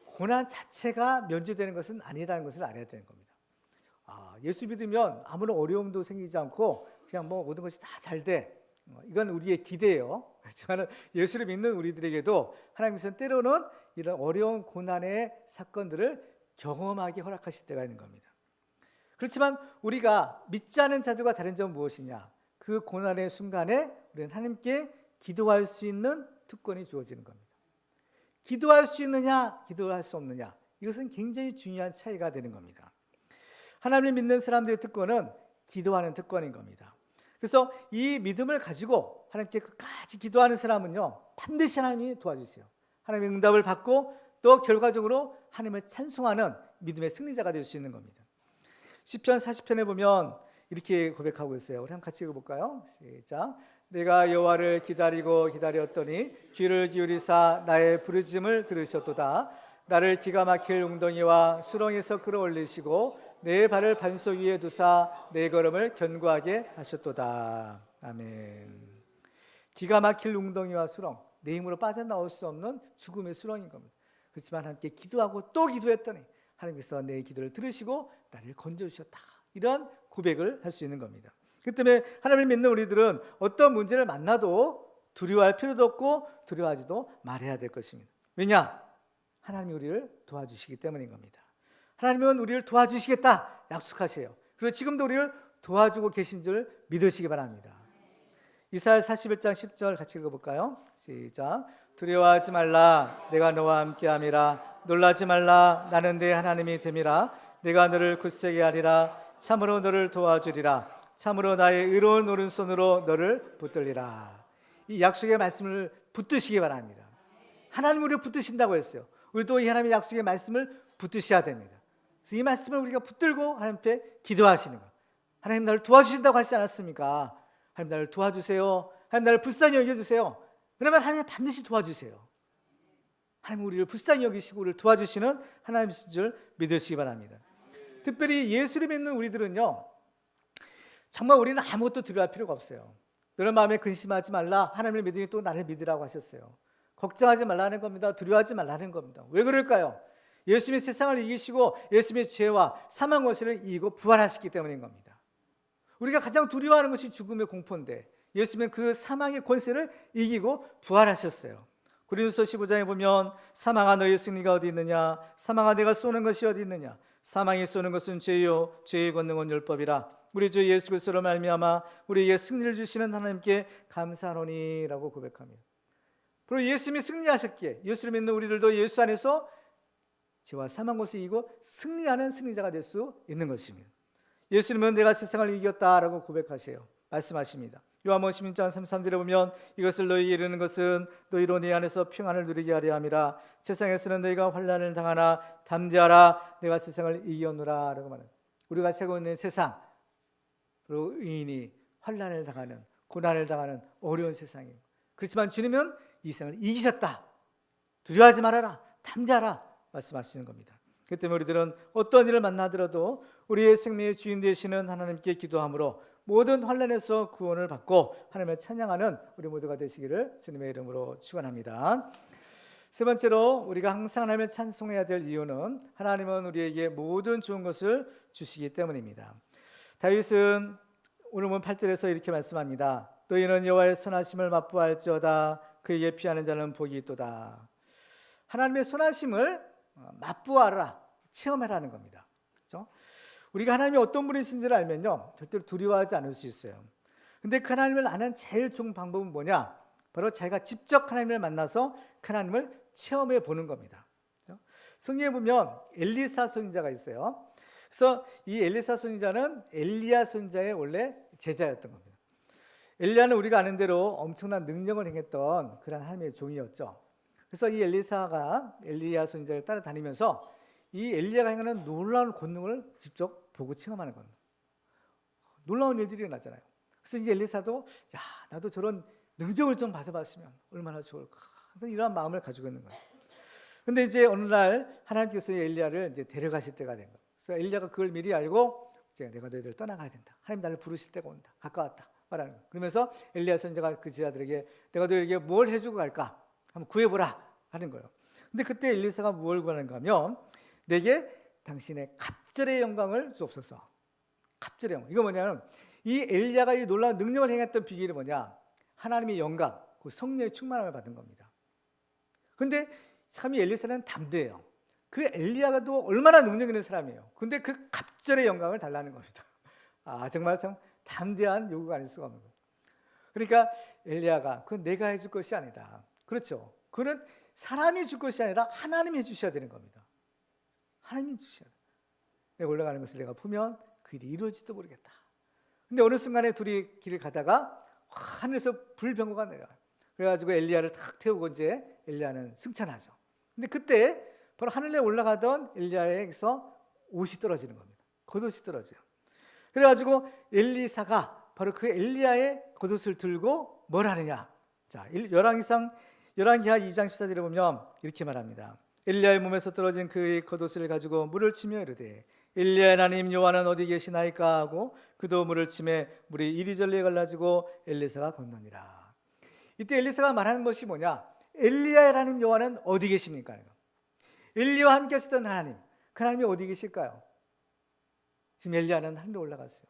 S1: 고난 자체가 면제되는 것은 아니라는 것을 알아야 되는 겁니다. 예수 믿으면 아무런 어려움도 생기지 않고 그냥 모든 것이 다 잘 돼. 이건 우리의 기대예요. 그렇지만 예수를 믿는 우리들에게도 하나님께서는 때로는 이런 어려운 고난의 사건들을 경험하게 허락하실 때가 있는 겁니다. 그렇지만 우리가 믿지 않은 자들과 다른 점은 무엇이냐? 그 고난의 순간에 우리는 하나님께 기도할 수 있는 특권이 주어지는 겁니다. 기도할 수 있느냐, 기도할 수 없느냐, 이것은 굉장히 중요한 차이가 되는 겁니다. 하나님을 믿는 사람들의 특권은 기도하는 특권인 겁니다. 그래서 이 믿음을 가지고 하나님께 끝까지 기도하는 사람은요 반드시 하나님이 도와주세요. 하나님의 응답을 받고 또 결과적으로 하나님을 찬송하는 믿음의 승리자가 될 수 있는 겁니다. 시편 40편에 보면 이렇게 고백하고 있어요. 우리 한번 같이 읽어볼까요? 시작. 내가 여호와를 기다리고 기다렸더니 귀를 기울이사 나의 부르짖음을 들으셨도다. 나를 기가 막힐 웅덩이와 수렁에서 끌어올리시고 내 발을 반석 위에 두사 내 걸음을 견고하게 하셨도다. 아멘. 기가 막힐 웅덩이와 수렁, 내 힘으로 빠져나올 수 없는 죽음의 수렁인 겁니다. 그렇지만 함께 기도하고 또 기도했더니 하나님께서 내 기도를 들으시고 나를 건져주셨다. 이런 고백을 할 수 있는 겁니다. 그 때문에 하나님을 믿는 우리들은 어떤 문제를 만나도 두려워할 필요도 없고 두려워하지도 말아야 될 것입니다. 왜냐? 하나님이 우리를 도와주시기 때문인 겁니다. 하나님은 우리를 도와주시겠다 약속하세요. 그리고 지금도 우리를 도와주고 계신 줄 믿으시기 바랍니다. 이사야 41장 10절 같이 읽어볼까요? 시작. 두려워하지 말라 내가 너와 함께함이라. 놀라지 말라 나는 내 하나님이 됨이라. 내가 너를 굳세게 하리라. 참으로 너를 도와주리라. 참으로 나의 의로운 오른손으로 너를 붙들리라. 이 약속의 말씀을 붙드시기 바랍니다. 하나님 우리를 붙드신다고 했어요. 우리도 이 하나님의 약속의 말씀을 붙드셔야 됩니다. 그래서 이 말씀을 우리가 붙들고 하나님 앞에 기도하시는 거예요. 하나님 나를 도와주신다고 하시지 않았습니까? 하나님 나를 도와주세요. 하나님 나를 불쌍히 여겨주세요. 그러면 하나님 반드시 도와주세요. 하나님 우리를 불쌍히 여기시고 우리를 도와주시는 하나님이신 줄 믿으시기 바랍니다. 특별히 예수를 믿는 우리들은요, 정말 우리는 아무것도 두려워할 필요가 없어요. 너는 마음에 근심하지 말라. 하나님을 믿으니 또 나를 믿으라고 하셨어요. 걱정하지 말라는 겁니다. 두려워하지 말라는 겁니다. 왜 그럴까요? 예수님이 세상을 이기시고 예수님의 죄와 사망 권세를 이기고 부활하셨기 때문인 겁니다. 우리가 가장 두려워하는 것이 죽음의 공포인데 예수님은 그 사망의 권세를 이기고 부활하셨어요. 고린도서 15장에 보면 사망아 너의 승리가 어디 있느냐? 사망아 내가 쏘는 것이 어디 있느냐? 사망이 쏘는 것은 죄요 죄의 권능은 율법이라. 우리 주 예수 그리스도로 말미암아 우리에게 승리를 주시는 하나님께 감사하노니라고 고백합니다. 그리고 예수님이 승리하셨기에 예수를 믿는 우리들도 예수 안에서 죄와 사망 것을 이기고 승리하는 승리자가 될 수 있는 것입니다. 예수님은 내가 세상을 이겼다라고 고백하세요. 말씀하십니다. 요한복음 16장 33절에 보면 이것을 너희에게 이르는 것은 너희로 내 안에서 평안을 누리게 하려 함이라. 세상에서는 너희가 환난을 당하나 담대하라 내가 세상을 이겼노라 라고 말합니다. 우리가 살고 있는 세상, 그리고 의인이 환난을 당하는, 고난을 당하는 어려운 세상입니다. 그렇지만 주님은 이 세상을 이기셨다. 두려워하지 말아라. 담대하라 말씀하시는 겁니다. 그 때문에 우리들은 어떤 일을 만나더라도 우리의 생명의 주인 되시는 하나님께 기도함으로 모든 환난에서 구원을 받고 하나님을 찬양하는 우리 모두가 되시기를 주님의 이름으로 축원합니다. 세 번째로 우리가 항상 하나님을 찬송해야 될 이유는 하나님은 우리에게 모든 좋은 것을 주시기 때문입니다. 다윗은 오늘 본 8절에서 이렇게 말씀합니다. 너희는 여호와의 선하심을 맛보아할지어다 그에게 피하는 자는 복이 있도다. 하나님의 선하심을 맛보아라, 체험해라는 겁니다. 그렇죠? 우리가 하나님이 어떤 분이신지를 알면요 절대로 두려워하지 않을 수 있어요. 근데 그 하나님을 아는 제일 좋은 방법은 뭐냐? 바로 자기가 직접 하나님을 만나서 그 하나님을 체험해 보는 겁니다. 그렇죠? 성경에 보면 엘리사 선지자가 있어요. 그래서 이 엘리사 선지자는 엘리야 선지자의 원래 제자였던 겁니다. 엘리야는 우리가 아는 대로 엄청난 능력을 행했던 그런 하나님의 종이었죠. 그래서 이 엘리사가 엘리야 선지자를 따라다니면서 이 엘리야가 행하는 놀라운 권능을 직접 보고 체험하는 겁니다. 놀라운 일들이 일어나잖아요. 그래서 이 엘리사도 야 나도 저런 능력을 좀 받아봤으면 얼마나 좋을까. 그래서 이러한 마음을 가지고 있는 거예요. 근데 이제 어느 날 하나님께서 엘리야를 이제 데려가실 때가 된 거예요. 그래서 엘리야가 그걸 미리 알고 이제 내가 너희들 떠나가야 된다. 하나님 나를 부르실 때가 온다. 가까웠다. 말하는 거예요. 그러면서 엘리야 선지자가 그 제자들에게 내가 너희에게 뭘 해주고 갈까? 한번 구해보라 하는 거예요. 근데 그때 엘리사가 뭘 구하는가 하면 내게 당신의 갑절의 영광을 주옵소서. 갑절의 영광. 이거 뭐냐면 이 엘리야가 이 놀라운 능력을 행했던 비결이 뭐냐? 하나님의 영광, 그 성령의 충만함을 받은 겁니다. 그런데 참 이 엘리사는 담대해요. 그 엘리야가도 얼마나 능력 있는 사람이에요. 근데 그 갑절의 영광을 달라는 겁니다. 아 정말 참 담대한 요구가 아닐 수가 없는 거예요. 그러니까 엘리야가 그건 내가 해줄 것이 아니다. 그렇죠. 그는 사람이 줄 것이 아니라 하나님이 해주셔야 되는 겁니다. 하나님이 주셔야 돼요. 내가 올라가는 것을 내가 보면 그 일이 이루어질지도 모르겠다. 근데 어느 순간에 둘이 길을 가다가 하늘에서 불병거가 내려와요. 그래가지고 엘리야를 탁 태우고 이제 엘리야는 승천하죠. 근데 그때 바로 하늘에 올라가던 엘리야에게서 옷이 떨어지는 겁니다. 겉옷이 떨어져요. 그래가지고 엘리사가 바로 그 엘리야의 겉옷을 들고 뭘 하느냐. 자, 열왕기하 2장 14절에 보면 이렇게 말합니다. 엘리야의 몸에서 떨어진 그의 겉옷을 가지고 물을 치며 이르되 엘리야의 하나님 여호와는 어디 계시나이까 하고 그도 물을 치매 물이 이리저리 갈라지고 엘리사가 건너니라. 이때 엘리사가 말하는 것이 뭐냐? 엘리야의 하나님 여호와는 어디 계십니까? 엘리야와 함께 있었던 하나님, 그 하나님이 어디 계실까요? 지금 엘리야는 하늘로 올라갔어요.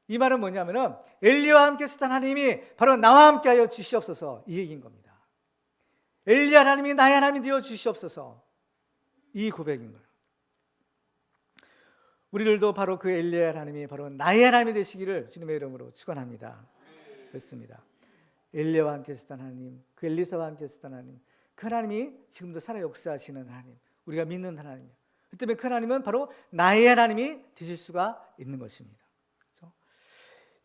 S1: 이 말은 뭐냐면은 엘리야와 함께 있었던 하나님이 바로 나와 함께하여 주시옵소서, 이 얘기인 겁니다. 엘리야 하나님이 나의 하나님이 되어 주시옵소서, 이 고백인 거예요. 우리들도 바로 그 엘리야 하나님이 바로 나의 하나님이 되시기를 주님의 이름으로 축원합니다. 그렇습니다. 엘리야와 함께 있었던 하나님, 그 엘리사와 함께 있었던 하나님, 그 하나님이 지금도 살아 역사하시는 하나님, 우리가 믿는 하나님이요. 그 때문에 그 하나님은 바로 나의 하나님이 되실 수가 있는 것입니다. 그렇죠?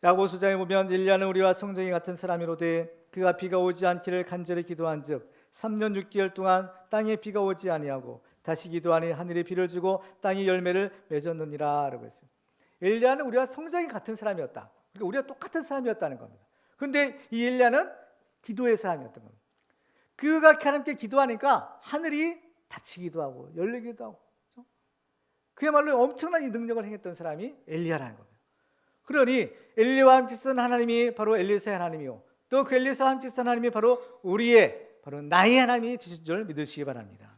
S1: 야고보서 4장에 보면 엘리야는 우리와 성정이 같은 사람이로되 그가 비가 오지 않기를 간절히 기도한즉 3년 6개월 동안 땅에 비가 오지 아니하고 다시 기도하니 하늘이 비를 주고 땅이 열매를 맺었느니라 라고 했어요. 엘리야는 우리와 성정이 같은 사람이었다. 그러니까 우리가 똑같은 사람이었다는 겁니다. 그런데 이 엘리야는 기도의 사람이었던 겁니다. 그가 하나님께 기도하니까 하늘이 닫히기도 하고 열리기도 하고, 그렇죠? 그야말로 엄청난 이 능력을 행했던 사람이 엘리야라는 겁니다. 그러니 엘리야와 함께 있었던 하나님이 바로 엘리사의 하나님이요, 또 그 엘리사와 함께 있었던 하나님이 바로 바로 나의 하나님이 되실 줄 믿으시기 바랍니다.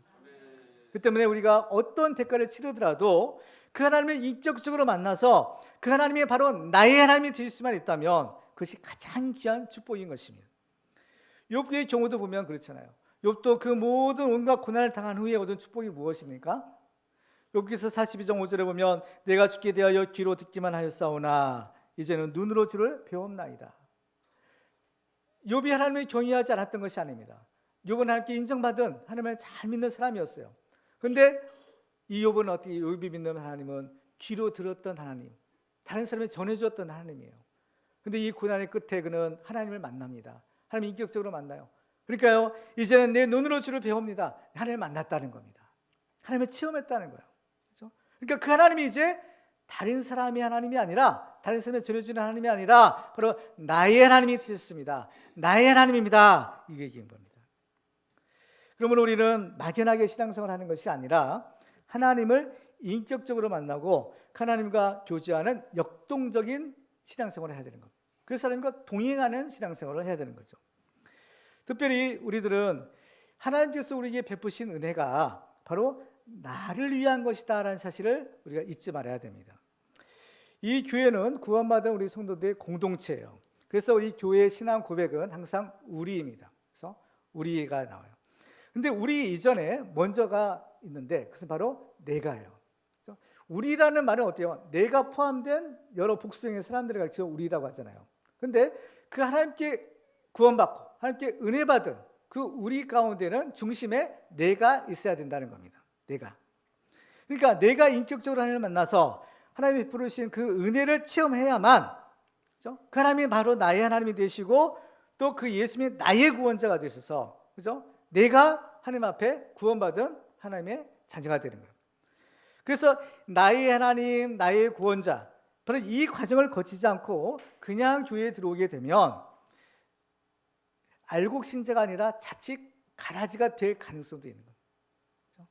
S1: 그 때문에 우리가 어떤 대가를 치르더라도 그 하나님을 인격적으로 만나서 그 하나님이 바로 나의 하나님이 되실 수만 있다면 그것이 가장 귀한 축복인 것입니다. 욥의 경우도 보면 그렇잖아요. 욥도 그 모든 온갖 고난을 당한 후에 얻은 축복이 무엇입니까? 욥기서 42장 5절에 보면 내가 주께 대하여 귀로 듣기만 하였사오나 이제는 눈으로 주를 배웠나이다. 욥이 하나님을 경외하지 않았던 것이 아닙니다. 욥은 하나님께 인정받은 하나님을 잘 믿는 사람이었어요. 그런데 이 욥은 어떻게, 욥이 믿는 하나님은 귀로 들었던 하나님, 다른 사람이 전해주었던 하나님이에요. 그런데 이 고난의 끝에 그는 하나님을 만납니다. 하나님 인격적으로 만나요. 그러니까요, 이제는 내 눈으로 주를 배웁니다. 하나님을 만났다는 겁니다. 하나님을 체험했다는 거예요. 그렇죠? 그러니까 그 하나님이 이제 다른 사람의 하나님이 아니라, 다른 사람이 전해주는 하나님이 아니라 바로 나의 하나님이 되셨습니다. 나의 하나님입니다. 이게 얘기인 겁니다. 그러면 우리는 막연하게 신앙생활을 하는 것이 아니라 하나님을 인격적으로 만나고 그 하나님과 교제하는 역동적인 신앙생활을 해야 되는 겁니다. 그래서 하나님과 동행하는 신앙생활을 해야 되는 거죠. 특별히 우리들은 하나님께서 우리에게 베푸신 은혜가 바로 나를 위한 것이다 라는 사실을 우리가 잊지 말아야 됩니다. 이 교회는 구원받은 우리 성도들의 공동체예요. 그래서 우리 교회의 신앙 고백은 항상 우리입니다. 그래서 우리가 나와요. 근데 우리 이전에 먼저가 있는데 그것은 바로 내가예요. 우리라는 말은 어때요? 내가 포함된 여러 복수형의 사람들을 가리켜 우리라고 하잖아요. 근데 그 하나님께 구원받고 하나님께 은혜 받은 그 우리 가운데는 중심에 내가 있어야 된다는 겁니다. 내가. 그러니까 내가 인격적으로 하나님을 만나서 하나님이 베푸신 그 은혜를 체험해야만, 그렇죠? 그 하나님이 바로 나의 하나님이 되시고 또 그 예수님이 나의 구원자가 되셔서, 그렇죠? 내가 하나님 앞에 구원받은 하나님의 자녀가 되는 거예요. 그래서 나의 하나님, 나의 구원자, 바로 이 과정을 거치지 않고 그냥 교회에 들어오게 되면 알곡 신자가 아니라 자칫 가라지가 될 가능성도 있는 거예요. 그렇죠?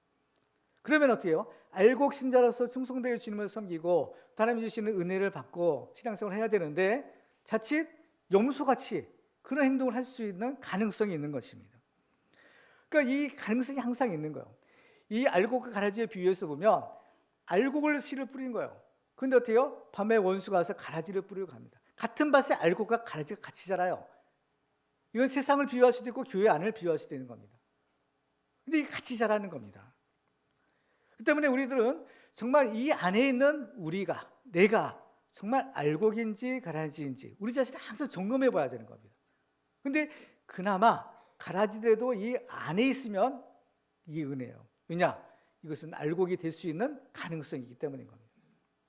S1: 그러면 어떻게 해요? 알곡 신자로서 충성되게 주님을 섬기고 하나님 주시는 은혜를 받고 신앙생활을 해야 되는데 자칫 염소같이 그런 행동을 할 수 있는 가능성이 있는 것입니다. 그러니까 이 가능성이 항상 있는 거예요. 이 알곡과 가라지의 비유에서 보면 알곡을 씨를 뿌린 거예요. 그런데 어떻게 해요? 밤에 원수가 와서 가라지를 뿌리고 갑니다. 같은 밭에 알곡과 가라지가 같이 자라요. 이건 세상을 비유할 수도 있고 교회 안을 비유할 수도 있는 겁니다. 근데 이게 같이 자라는 겁니다. 그 때문에 우리들은 정말 이 안에 있는 우리가, 내가 정말 알곡인지 가라지인지 우리 자신을 항상 점검해 봐야 되는 겁니다. 근데 그나마 가라지라도 이 안에 있으면 이게 은혜예요. 왜냐? 이것은 알곡이 될 수 있는 가능성이기 때문인 겁니다.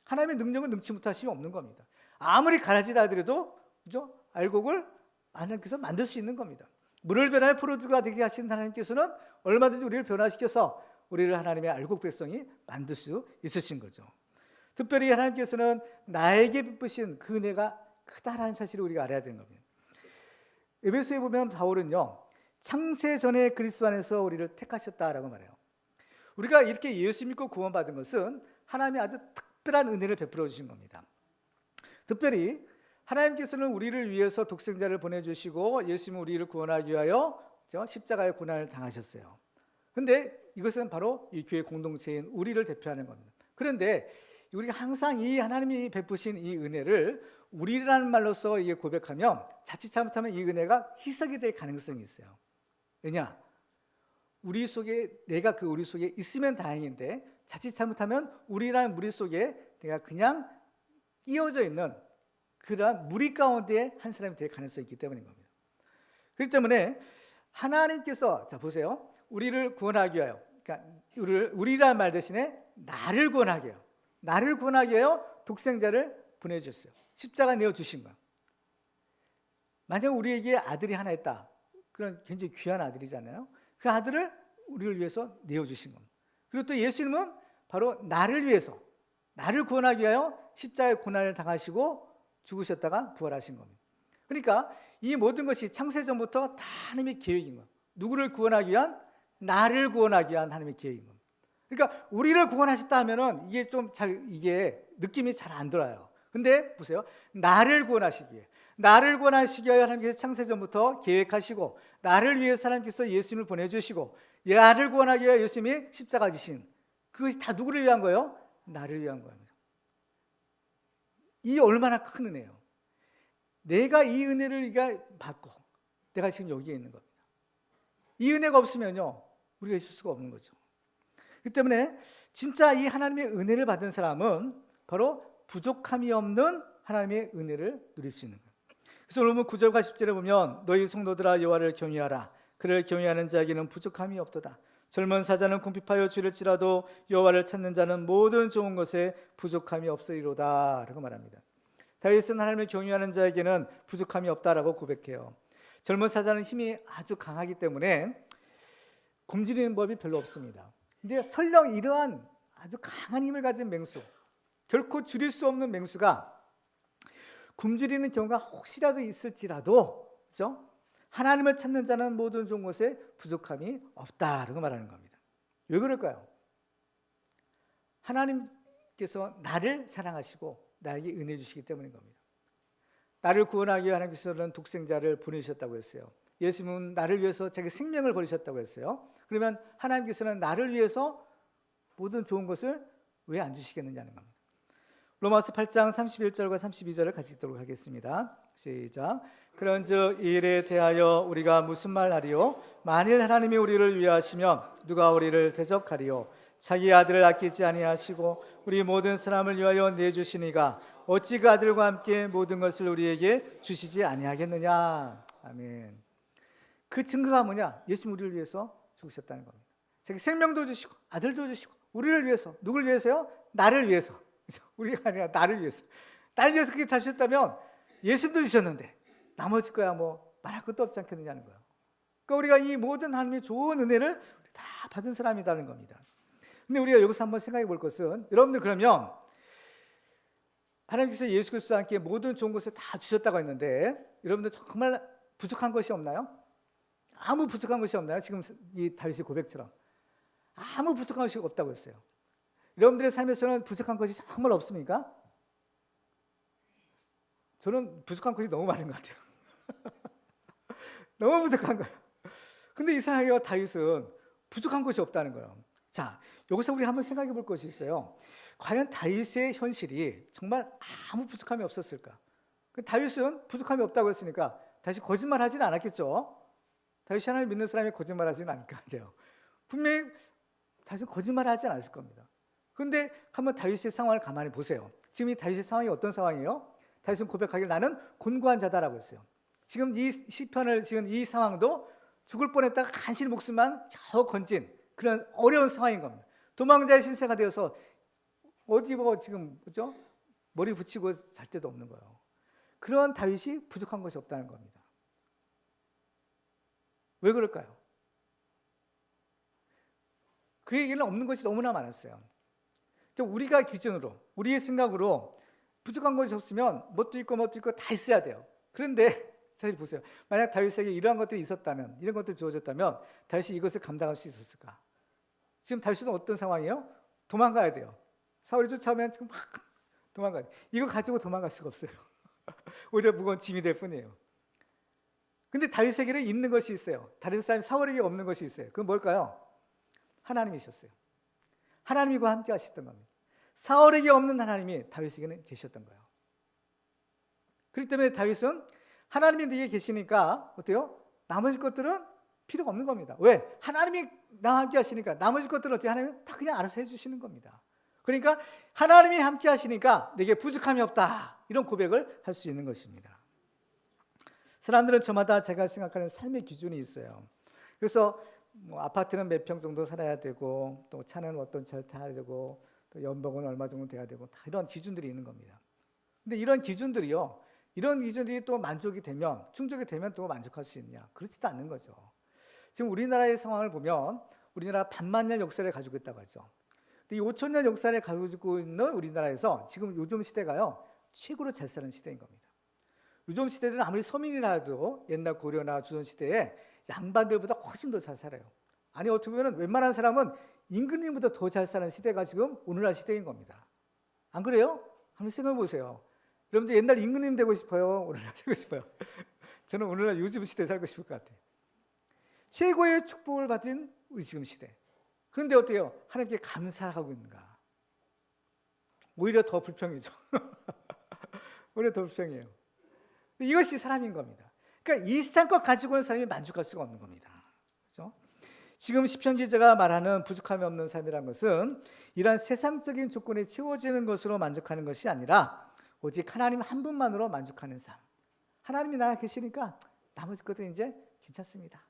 S1: 하나님의 능력은 능치 못하심이 없는 겁니다. 아무리 가라지라 하더라도, 그죠? 알곡을 하나님께서 만들 수 있는 겁니다. 물을 변화해 포도주가 되게 하신 하나님께서는 얼마든지 우리를 변화시켜서 우리를 하나님의 알곡 백성이 만들 수 있으신 거죠. 특별히 하나님께서는 나에게 베푸신 그 은혜가 크다라는 사실을 우리가 알아야 되는 겁니다. 에베소에 보면 바울은요, 창세 전에 그리스도 안에서 우리를 택하셨다라고 말해요. 우리가 이렇게 예수 믿고 구원받은 것은 하나님이 아주 특별한 은혜를 베풀어 주신 겁니다. 특별히 하나님께서는 우리를 위해서 독생자를 보내주시고 예수님은 우리를 구원하기 위하여 십자가의 고난을 당하셨어요. 그런데 이것은 바로 이 교회 공동체인 우리를 대표하는 겁니다. 그런데 우리가 항상 이 하나님이 베푸신 이 은혜를 우리라는 말로서 이게 고백하면 자칫 잘못하면 이 은혜가 희석이 될 가능성이 있어요. 왜냐? 우리 속에, 내가 그 우리 속에 있으면 다행인데 자칫 잘못하면 우리라는 무리 속에 내가 그냥 끼어져 있는 그러한 무리 가운데 한 사람이 될 가능성이 있기 때문인 겁니다. 그렇기 때문에 하나님께서, 자 보세요, 우리를 구원하기 위하여, 그러니까 우리라는 말 대신에 나를 구원하기 위하여, 나를 구원하기 위하여 독생자를 보내주셨어요. 십자가 내어주신 거예요. 만약 우리에게 아들이 하나 있다, 그런 굉장히 귀한 아들이잖아요. 그 아들을 우리를 위해서 내어주신 겁니다. 그리고 또 예수님은 바로 나를 위해서, 나를 구원하기 위하여 십자가의 고난을 당하시고 죽으셨다가 부활하신 겁니다. 그러니까 이 모든 것이 창세전부터 다 하나님의 계획인 거예요. 누구를 구원하기 위한? 나를 구원하기 위한 하나님의 계획인 겁니다. 그러니까 우리를 구원하셨다 하면은 이게 느낌이 잘 안 돌아요. 근데 보세요, 나를 구원하시기 위해, 나를 구원하시기 위해 하나님께서 창세전부터 계획하시고, 나를 위해서 하나님께서 예수님을 보내주시고, 나를 구원하기 위해 예수님이 십자가 지신, 그것이 다 누구를 위한 거예요? 나를 위한 거예요. 이 얼마나 큰 은혜예요. 내가 이 은혜를 받고 내가 지금 여기에 있는 겁니다. 이 은혜가 없으면요, 우리가 있을 수가 없는 거죠. 그렇기 때문에 진짜 이 하나님의 은혜를 받은 사람은 바로 부족함이 없는 하나님의 은혜를 누릴 수 있는 거예요. 그래서 오늘 9절과 10절에 보면 너희 성도들아 여호와를 경외하라. 그를 경외하는 자에게는 부족함이 없도다. 젊은 사자는 궁핍하여 줄일지라도 여호와를 찾는 자는 모든 좋은 것에 부족함이 없으리로다 라고 말합니다. 다윗은 하나님을 경외하는 자에게는 부족함이 없다라고 고백해요. 젊은 사자는 힘이 아주 강하기 때문에 굶주리는 법이 별로 없습니다. 근데 설령 이러한 아주 강한 힘을 가진 맹수, 결코 줄일 수 없는 맹수가 굶주리는 경우가 혹시라도 있을지라도, 그렇죠? 하나님을 찾는 자는 모든 좋은 것에 부족함이 없다라고 말하는 겁니다. 왜 그럴까요? 하나님께서 나를 사랑하시고 나에게 은혜 주시기 때문인 겁니다. 나를 구원하기 위해 하나님께서는 독생자를 보내주셨다고 했어요. 예수님은 나를 위해서 자기 생명을 버리셨다고 했어요. 그러면 하나님께서는 나를 위해서 모든 좋은 것을 왜 안 주시겠느냐는 겁니다. 로마서 8장 31절과 32절을 같이 읽도록 하겠습니다. 시작. 그런즉 이 일에 대하여 우리가 무슨 말하리요? 만일 하나님이 우리를 위하시면 누가 우리를 대적하리요? 자기 아들을 아끼지 아니하시고 우리 모든 사람을 위하여 내주시니가 어찌 그 아들과 함께 모든 것을 우리에게 주시지 아니하겠느냐. 아멘. 그 증거가 뭐냐? 예수님 우리를 위해서 죽으셨다는 겁니다. 자기 생명도 주시고 아들도 주시고 우리를 위해서. 누굴 위해서요? 나를 위해서. 우리가 아니라 나를 위해서. 나를 위해서 그렇게 다셨다면 예수님도 주셨는데 나머지 거야 뭐 말할 것도 없지 않겠느냐는 거예요. 그러니까 우리가 이 모든 하나님의 좋은 은혜를 다 받은 사람이라는 겁니다. 근데 우리가 여기서 한번 생각해 볼 것은, 여러분들 그러면 하나님께서 예수 그리스도와 함께 모든 좋은 것을 다 주셨다고 했는데 여러분들 정말 부족한 것이 없나요? 아무 부족한 것이 없나요? 지금 이 다윗의 고백처럼 아무 부족한 것이 없다고 했어요. 여러분들의 삶에서는 부족한 것이 정말 없습니까? 저는 부족한 것이 너무 많은 것 같아요. 너무 부족한 거예요. 근데 이상하게 다윗은 부족한 것이 없다는 거예요. 자, 여기서 우리 한번 생각해 볼 것이 있어요. 과연 다윗의 현실이 정말 아무 부족함이 없었을까? 다윗은 부족함이 없다고 했으니까 다시 거짓말하지는 않았겠죠. 다윗이 하나님을 믿는 사람이 거짓말하지는 않을 거 아니에요. 분명히 다윗은 거짓말하지 않았을 겁니다. 그런데 한번 다윗의 상황을 가만히 보세요. 지금 이 다윗의 상황이 어떤 상황이에요? 다윗은 고백하길 나는 곤고한 자다라고 했어요. 지금 이 시편을 지금 이 상황도 죽을 뻔했다가 간신히 목숨만 겨우 건진 그런 어려운 상황인 겁니다. 도망자의 신세가 되어서 어디 뭐 지금 그죠? 머리 붙이고 잘 데도 없는 거예요. 그런 다윗이 부족한 것이 없다는 겁니다. 왜그 얘기는 없는 것이 너무나 많았어요. 우리가 기준으로, 우리의 생각으로 부족한 것이 없으면 뭣도 있고 다 있어야 돼요. 그런데 잘 보세요. 만약 다윗에게 이러한 것들이 있었다면, 이런 것들이 주어졌다면 다윗이 이것을 감당할 수 있었을까? 지금 다윗은 어떤 상황이에요? 도망가야 돼요. 사울이 쫓아오면 지금 막 도망가야 돼요. 이거 가지고 도망갈 수가 없어요. 오히려 무거운 짐이 될 뿐이에요. 근데 다윗에게는 있는 것이 있어요. 다른 사람 사울에게 없는 것이 있어요. 그건 뭘까요? 하나님이셨어요. 하나님과 함께 하셨던 겁니다. 사울에게 없는 하나님이 다윗에게는 계셨던 거예요. 그렇기 때문에 다윗은 하나님이 네게 계시니까 어때요? 나머지 것들은 필요가 없는 겁니다. 왜? 하나님이 나와 함께 하시니까 나머지 것들은 어떻게 하나님은 다 그냥 알아서 해주시는 겁니다. 그러니까 하나님이 함께 하시니까 내게 부족함이 없다, 이런 고백을 할 수 있는 것입니다. 사람들은 저마다 제가 생각하는 삶의 기준이 있어요. 그래서 아파트는 몇 평 정도 살아야 되고, 또 차는 어떤 차를 타야 되고, 또 연봉은 얼마 정도 돼야 되고, 다 이런 기준들이 있는 겁니다. 근데 이런 기준들이 또 만족이 되면, 충족이 되면 또 만족할 수 있냐? 그렇지도 않는 거죠. 지금 우리나라의 상황을 보면 우리나라 반만년 역사를 가지고 있다고 하죠. 근데 이 5,000년 역사를 가지고 있는 우리나라에서 지금 요즘 시대가요, 최고로 잘 사는 시대인 겁니다. 요즘 시대는 아무리 서민이라도 옛날 고려나 조선 시대에 양반들보다 훨씬 더 잘 살아요. 아니, 어떻게 보면 웬만한 사람은 임금님보다 더 잘 사는 시대가 지금 오늘날 시대인 겁니다. 안 그래요? 한번 생각해 보세요. 여러분들 옛날 임금님 되고 싶어요? 오늘날 되고 싶어요? 저는 오늘날 요즘 시대에 살고 싶을 것 같아요. 최고의 축복을 받은 우리 지금 시대. 그런데 어때요? 하나님께 감사하고 있는가? 오히려 더 불평이죠. 오히려 더 불평이에요. 이것이 사람인 겁니다. 그러니까 일상껏 가지고 있는 사람이 만족할 수가 없는 겁니다. 그렇죠? 지금 시편 기자가 말하는 부족함이 없는 삶이란 것은 이러한 세상적인 조건이 채워지는 것으로 만족하는 것이 아니라 오직 하나님 한 분만으로 만족하는 삶. 하나님이 나와 계시니까 나머지 것들은 이제 괜찮습니다.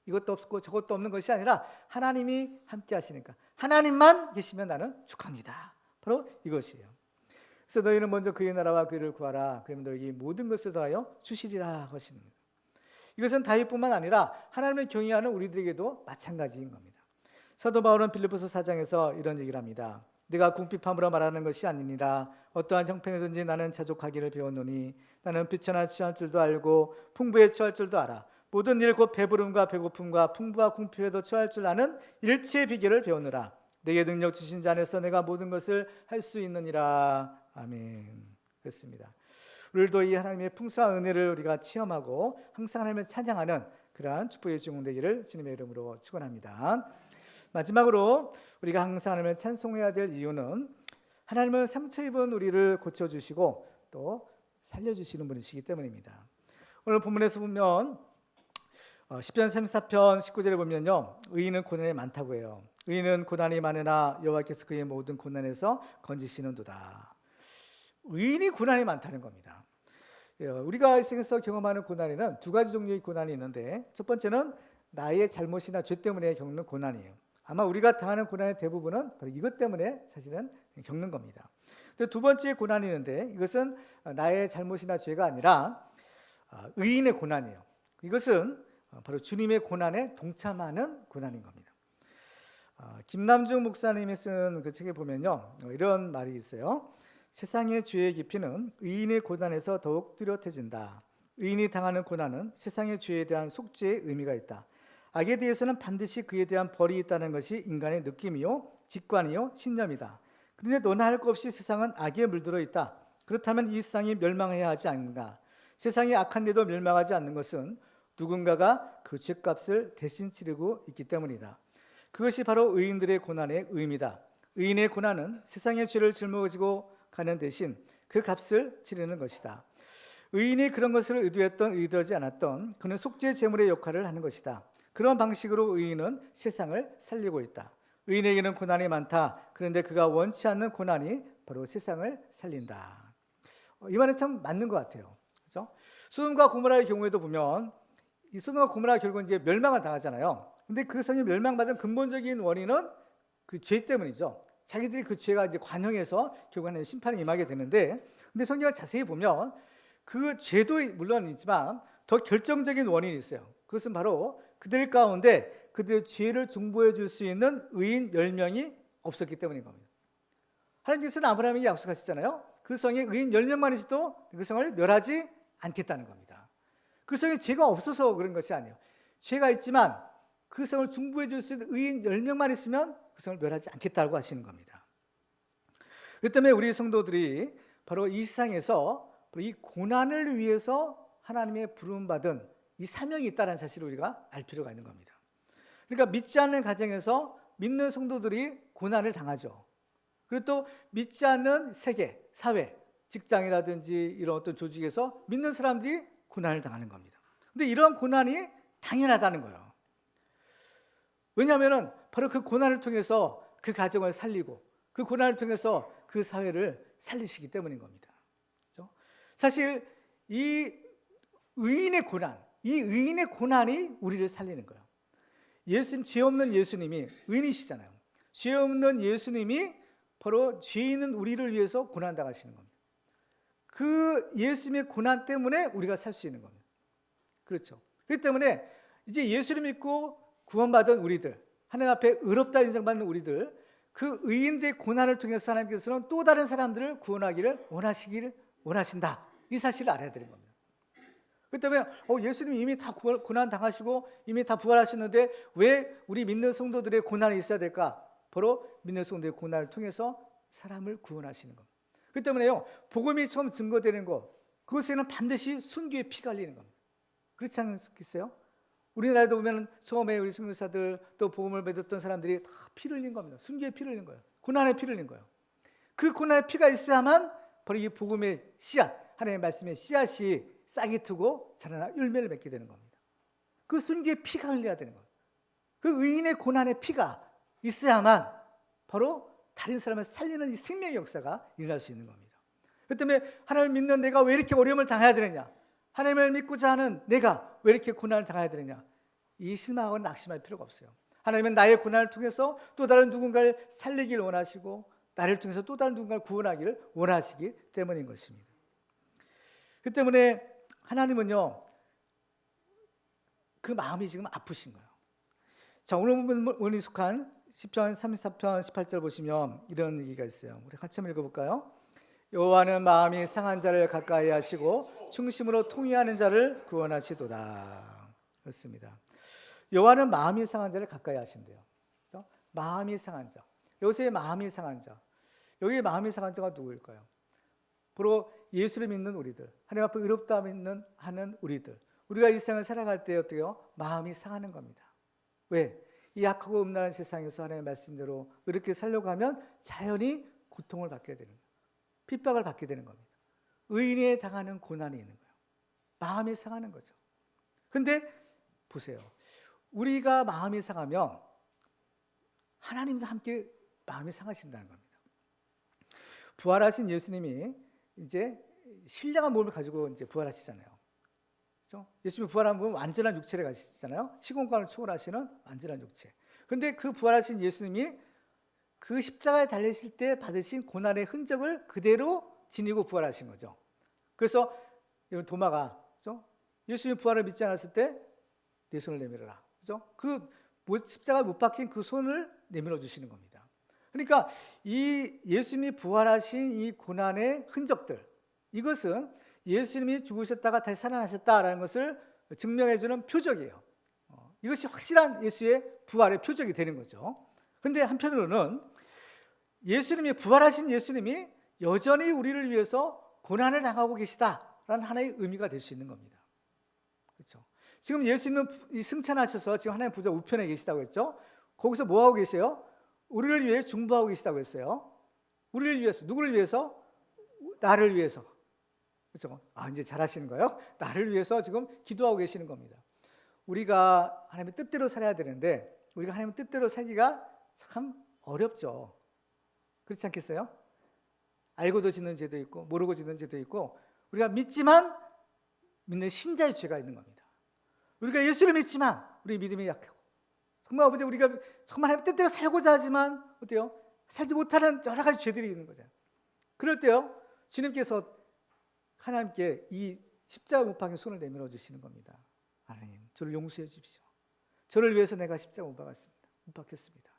S1: 이것도 없고 저것도 없는 것이 아니라 하나님이 함께 하시니까, 하나님만 계시면 나는 축합니다. 바로 이것이에요. 그래서 너희는 먼저 그의 나라와 그를 구하라. 그러면 너희에게 모든 것을 더하여 주시리라 하십니다. 이것은 다윗뿐만 아니라 하나님을 경외하는 우리들에게도 마찬가지인 겁니다. 사도 바울은 빌립보서 4장에서 이런 얘기를 합니다. 내가 궁핍함으로 말하는 것이 아니니라. 어떠한 형편이든지 나는 자족하기를 배웠노니 나는 비천한 취할 줄도 알고 풍부에 처할 줄도 알아. 모든 일 곧 배부름과 배고픔과 풍부와 궁핍에도 처할 줄 아는 일체의 비결을 배우느라. 내게 능력 주신 자 안에서 내가 모든 것을 할 수 있느니라. 아멘. 그렇습니다. 오늘도 이 하나님의 풍성한 은혜를 우리가 체험하고 항상 하나님을 찬양하는 그러한 축복의 주인공 되기를 주님의 이름으로 축원합니다. 마지막으로 우리가 항상 하나님을 찬송해야 될 이유는 하나님은 상처 입은 우리를 고쳐주시고 또 살려주시는 분이시기 때문입니다. 오늘 본문에서 보면 시편 34편 19절에 보면요, 의인은 고난이 많다고 해요. 의인은 고난이 많으나 여호와께서 그의 모든 고난에서 건지시는도다. 의인이 고난이 많다는 겁니다. 우리가 일생에서 경험하는 고난에는 두 가지 종류의 고난이 있는데, 첫 번째는 나의 잘못이나 죄 때문에 겪는 고난이에요. 아마 우리가 당하는 고난의 대부분은 바로 이것 때문에 사실은 겪는 겁니다. 근데 두 번째 고난이 있는데, 이것은 나의 잘못이나 죄가 아니라 의인의 고난이에요. 이것은 바로 주님의 고난에 동참하는 고난인 겁니다. 김남중 목사님이 쓴 그 책에 보면요, 이런 말이 있어요. 세상의 죄의 깊이는 의인의 고난에서 더욱 뚜렷해진다. 의인이 당하는 고난은 세상의 죄에 대한 속죄의 의미가 있다. 악에 대해서는 반드시 그에 대한 벌이 있다는 것이 인간의 느낌이요, 직관이요, 신념이다. 그런데 너나 할 것 없이 세상은 악에 물들어 있다. 그렇다면 이 세상이 멸망해야 하지 않는가? 세상이 악한데도 멸망하지 않는 것은 누군가가 그 죄값을 대신 치르고 있기 때문이다. 그것이 바로 의인들의 고난의 의미다. 의인의 고난은 세상의 죄를 짊어지고 가는 대신 그 값을 치르는 것이다. 의인이 그런 것을 의도했던 의도하지 않았던 그는 속죄 제물의 역할을 하는 것이다. 그런 방식으로 의인은 세상을 살리고 있다. 의인에게는 고난이 많다. 그런데 그가 원치 않는 고난이 바로 세상을 살린다. 이 말은 참 맞는 것 같아요. 그렇죠? 소돔과 고모라의 경우에도 보면 이 소돔과 고모라가 결국 이제 멸망을 당하잖아요. 근데 그 성이 멸망받은 근본적인 원인은 그 죄 때문이죠. 자기들이 그 죄가 이제 관영해서 결국에는 심판이 임하게 되는데, 근데 성경을 자세히 보면 그 죄도 물론 있지만 더 결정적인 원인이 있어요. 그것은 바로 그들 가운데 그들의 죄를 중보해 줄 수 있는 의인 10명이 없었기 때문인 겁니다. 하나님께서는 아브라함에게 약속하셨잖아요. 그 성에 의인 10명만 있어도 그 성을 멸하지 않겠다는 겁니다. 그 성에 죄가 없어서 그런 것이 아니에요. 죄가 있지만 그 성을 중보해 줄 수 있는 의인 10명만 있으면 그 성을 멸하지 않겠다고 하시는 겁니다. 그렇기 때문에 우리 성도들이 바로 이 세상에서 이 고난을 위해서 하나님의 부름받은 이 사명이 있다는 사실을 우리가 알 필요가 있는 겁니다. 그러니까 믿지 않는 가정에서 믿는 성도들이 고난을 당하죠. 그리고 또 믿지 않는 세계, 사회, 직장이라든지 이런 어떤 조직에서 믿는 사람들이 고난을 당하는 겁니다. 근데 이런 고난이 당연하다는 거예요. 왜냐하면 바로 그 고난을 통해서 그 가정을 살리고 그 고난을 통해서 그 사회를 살리시기 때문인 겁니다. 그렇죠? 사실 이 의인의 고난, 이 의인의 고난이 우리를 살리는 거예요. 죄 없는 예수님이 의인이시잖아요. 죄 없는 예수님이 바로 죄 있는 우리를 위해서 고난 당하시는 겁니다. 그 예수님의 고난 때문에 우리가 살 수 있는 겁니다. 그렇죠. 그렇기 때문에 이제 예수를 믿고 구원받은 우리들, 하나님 앞에 의롭다 인정받는 우리들, 그 의인들의 고난을 통해서 하나님께서는 또 다른 사람들을 구원하기를 원하신다. 이 사실을 알아야 되는 겁니다. 그렇기 때문에 예수님 이미 다 고난 당하시고 이미 다 부활하셨는데 왜 우리 믿는 성도들의 고난이 있어야 될까? 바로 믿는 성도의 고난을 통해서 사람을 구원하시는 겁니다. 그렇기 때문에요, 복음이 처음 증거되는 것, 그것에는 반드시 순교의 피가 흘리는 겁니다. 그렇지 않겠어요? 우리나라에도 보면 처음에 우리 선교사들 또 복음을 믿었던 사람들이 다 피를 흘린 겁니다. 순교의 피를 흘린 거예요. 고난의 피를 흘린 거예요. 그 고난의 피가 있어야만 바로 이 복음의 씨앗, 하나님의 말씀의 씨앗이 싹이 트고 자라나 열매를 맺게 되는 겁니다. 그 순교의 피가 흘려야 되는 거예요. 그 의인의 고난의 피가 있어야만 바로 다른 사람을 살리는 이 생명의 역사가 일어날 수 있는 겁니다. 그렇기 때문에 하나님을 믿는 내가 왜 이렇게 어려움을 당해야 되느냐, 하나님을 믿고자 하는 내가 왜 이렇게 고난을 당해야 되느냐, 이 실망하고 낙심할 필요가 없어요. 하나님은 나의 고난을 통해서 또 다른 누군가를 살리기를 원하시고 나를 통해서 또 다른 누군가를 구원하기를 원하시기 때문인 것입니다. 그 때문에 하나님은요, 그 마음이 지금 아프신 거예요. 자, 오늘 속한 시편 34편 18절 보시면 이런 얘기가 있어요. 우리 같이 한번 읽어볼까요? 여호와는 마음이 상한 자를 가까이 하시고 충심으로 통회하는 자를 구원하시도다. 그렇습니다. 여호와는 마음이 상한 자를 가까이 하신대요. 그렇죠? 마음이 상한 자. 여기서의 마음이 상한 자. 여기의 마음이 상한 자가 누구일까요? 바로 예수를 믿는 우리들, 하나님 앞에 의롭다 믿는 하는 우리들. 우리가 이 세상을 살아갈 때 어때요? 마음이 상하는 겁니다. 왜? 이 약하고 음란한 세상에서 하나님의 말씀대로 이렇게 살려고 하면 자연히 고통을 받게 되는 거예요. 핍박을 받게 되는 겁니다. 의인이 당하는 고난이 있는 거예요. 마음이 상하는 거죠. 근데 보세요. 우리가 마음이 상하면 하나님도 함께 마음이 상하신다는 겁니다. 부활하신 예수님이 이제 신령한 몸을 가지고 이제 부활하시잖아요. 그렇죠? 예수님이 부활한 분은 완전한 육체를 가지시잖아요. 시공간을 초월하시는 완전한 육체. 그런데 그 부활하신 예수님이 그 십자가에 달리실 때 받으신 고난의 흔적을 그대로 지니고 부활하신 거죠. 그래서 도마가, 그렇죠? 예수님이 부활을 믿지 않았을 때 내 손을 내밀어라. 그렇죠? 그 십자가 못 박힌 그 손을 내밀어 주시는 겁니다. 그러니까 이 예수님이 부활하신 이 고난의 흔적들, 이것은 예수님이 죽으셨다가 다시 살아나셨다라는 것을 증명해주는 표적이에요. 이것이 확실한 예수의 부활의 표적이 되는 거죠. 그런데 한편으로는 예수님이 부활하신 예수님이 여전히 우리를 위해서 고난을 당하고 계시다라는 하나의 의미가 될 수 있는 겁니다. 그렇죠? 지금 예수님은 승천하셔서 지금 하나님 보좌 우편에 계시다고 했죠. 거기서 뭐 하고 계세요? 우리를 위해 중보하고 계시다고 했어요. 우리를 위해서, 누구를 위해서? 나를 위해서. 그렇죠? 이제 잘하시는 거예요? 나를 위해서 지금 기도하고 계시는 겁니다. 우리가 하나님의 뜻대로 살아야 되는데 우리가 하나님의 뜻대로 살기가 참 어렵죠. 그렇지 않겠어요? 알고도 짓는 죄도 있고 모르고 짓는 죄도 있고 우리가 믿지만 믿는 신자의 죄가 있는 겁니다. 우리가 예수를 믿지만 우리 믿음이 약하고 정말 아버지 우리가 정말 하나님의 뜻대로 살고자 하지만 어때요? 살지 못하는 여러 가지 죄들이 있는 거죠. 그럴 때요 주님께서 하나님께 이 십자가 못 박힌 손을 내밀어 주시는 겁니다. 하나님 저를 용서해 주십시오. 저를 위해서 내가 십자가 못 박았습니다. 못 박혔습니다.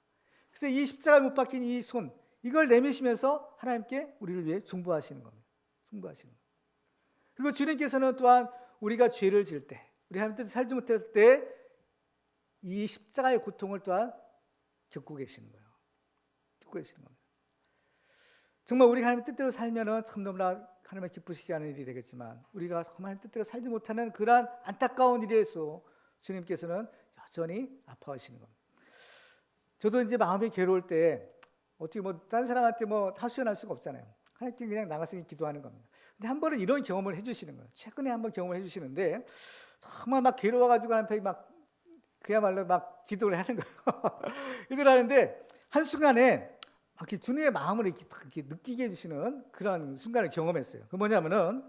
S1: 그래서 이 십자가 못 박힌 이 손, 이걸 내미시면서 하나님께 우리를 위해 중보하시는 겁니다. 중보하시는 겁니다. 그리고 주님께서는 또한 우리가 죄를 지을 때, 우리 하나님 뜻을 살지 못했을 때 이 십자가의 고통을 또한 겪고 계시는 거예요. 겪고 계시는 겁니다. 정말 우리가 하나님의 뜻대로 살면은 참 너무나 하나님을 기쁘시게 하는 일이 되겠지만, 우리가 정말 하나님의 뜻대로 살지 못하는 그러한 안타까운 일에서 주님께서는 여전히 아파하시는 겁니다. 저도 이제 마음이 괴로울 때 어떻게 다른 사람한테 하소연할 수가 없잖아요. 하나님께 그냥 나가서 기도하는 겁니다. 근데 한 번은 이런 경험을 해주시는 거예요. 최근에 한번 경험을 해주시는데, 정말 막 괴로워가지고 하나님께 그야말로 기도를 하는 거예요. 기도를 하는데 한순간에 주님의 마음을 이렇게 느끼게 해주시는 그런 순간을 경험했어요. 그 뭐냐면은,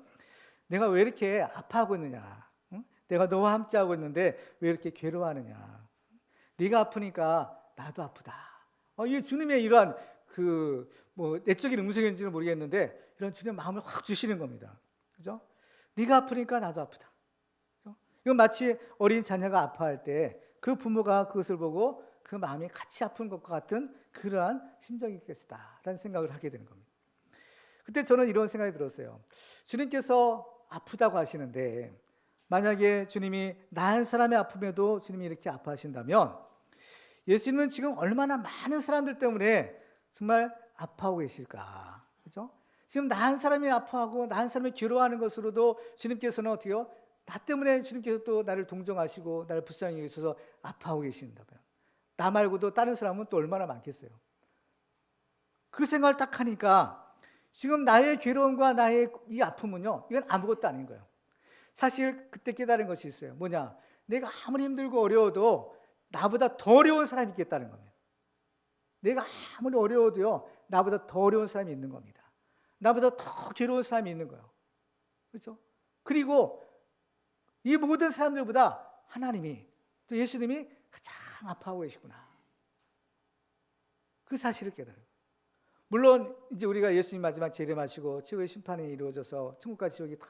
S1: 내가 왜 이렇게 아파하고 있느냐, 응? 내가 너와 함께하고 있는데 왜 이렇게 괴로워하느냐, 네가 아프니까 나도 아프다. 이 주님의 이러한 내적인 음성인지는 모르겠는데, 이런 주님의 마음을 확 주시는 겁니다. 그죠? 네가 아프니까 나도 아프다. 그죠? 이건 마치 어린 자녀가 아파할 때 그 부모가 그것을 보고 그 마음이 같이 아픈 것과 같은 그러한 심정이겠다라는 생각을 하게 되는 겁니다. 그때 저는 이런 생각이 들었어요. 주님께서 아프다고 하시는데, 만약에 주님이 나은 사람의 아픔에도 주님이 이렇게 아파하신다면, 예수님은 지금 얼마나 많은 사람들 때문에 정말 아파하고 계실까? 그죠? 지금 나은 사람이 아파하고 나은 사람이 괴로워하는 것으로도 주님께서는 어떻게요? 나 때문에 주님께서 또 나를 동정하시고 나를 불쌍히 여기셔서 아파하고 계신다면, 나 말고도 다른 사람은 또 얼마나 많겠어요? 그 생각을 딱 하니까 지금 나의 괴로움과 나의 이 아픔은요, 이건 아무것도 아닌 거예요. 사실 그때 깨달은 것이 있어요. 뭐냐? 내가 아무리 힘들고 어려워도 나보다 더 어려운 사람이 있겠다는 겁니다. 내가 아무리 어려워도요, 나보다 더 어려운 사람이 있는 겁니다. 나보다 더 괴로운 사람이 있는 거예요. 그렇죠? 그리고 이 모든 사람들보다 하나님이, 또 예수님이 가장 아파하고 계시구나. 그 사실을 깨달아요. 물론 이제 우리가 예수님 마지막 재림하시고 최후의 심판이 이루어져서 천국과 지옥이 다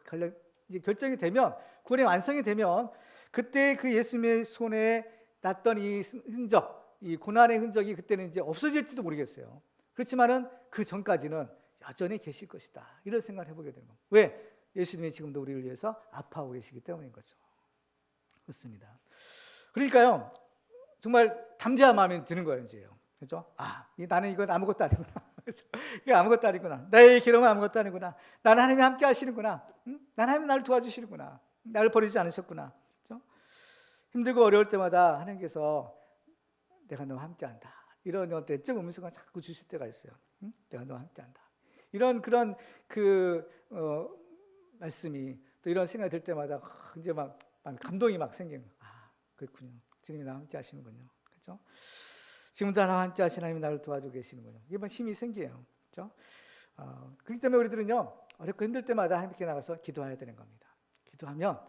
S1: 이제 결정이 되면, 구원의 완성이 되면, 그때 그 예수님의 손에 났던 이 흔적, 이 고난의 흔적이 그때는 이제 없어질지도 모르겠어요. 그렇지만은 그 전까지는 여전히 계실 것이다, 이런 생각을 해보게 되는 겁니다. 왜? 예수님이 지금도 우리를 위해서 아파하고 계시기 때문인 거죠. 그렇습니다. 그러니까요, 정말 담대한 마음이 드는 거예요, 이제요. 그렇죠? 나는 이건 아무것도 아니구나. 이게 아무것도 아니구나. 나의 괴로움은 아무것도 아니구나. 나는 하나님이 함께 하시는구나. 응? 하나님이 나를 도와주시는구나. 나를 버리지 않으셨구나. 그렇죠? 힘들고 어려울 때마다 하나님께서 내가 너와 함께한다, 이런 내적 음성을 자꾸 주실 때가 있어요. 응? 내가 너와 함께한다. 이런 그런 말씀이, 또 이런 생각이 들 때마다 이제 막 감동이 막 생기는 거예요. 그렇군요. 주님이 나와 함께 하시는군요. 그렇죠? 지금도 나와 함께 하시는 하나님이 나를 도와주고 계시는군요. 이게 힘이 생겨요. 그렇죠? 그렇기 때문에 우리들은요, 어렵고 힘들 때마다 하나님께 나가서 기도해야 되는 겁니다. 기도하면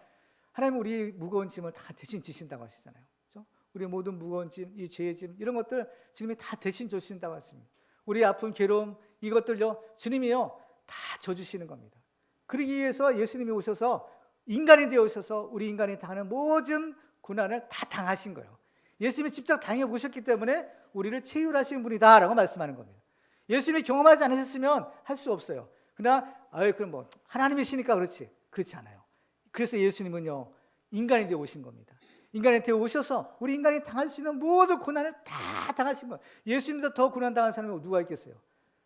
S1: 하나님은 우리 무거운 짐을 다 대신 지신다고 하시잖아요. 그렇죠? 우리 모든 무거운 짐, 이 죄의 짐, 이런 것들 주님이 다 대신 져주신다고 하십니다. 우리 아픔, 괴로움, 이것들요, 주님이요 다 져주시는 겁니다. 그러기 위해서 예수님이 오셔서 인간이 되어 오셔서 우리 인간이 당하는 모든 고난을 다 당하신 거예요. 예수님이 직접 당해 보셨기 때문에 우리를 체휼하신 분이다라고 말씀하는 겁니다. 예수님이 경험하지 않으셨으면 할 수 없어요. 그러나 그럼 하나님이시니까 그렇지 않아요. 그래서 예수님은요, 인간이 되어 오신 겁니다. 인간이 되어 오셔서 우리 인간이 당할 수 있는 모든 고난을 다 당하신 거예요. 예수님보다 더 고난 당한 사람이 누가 있겠어요?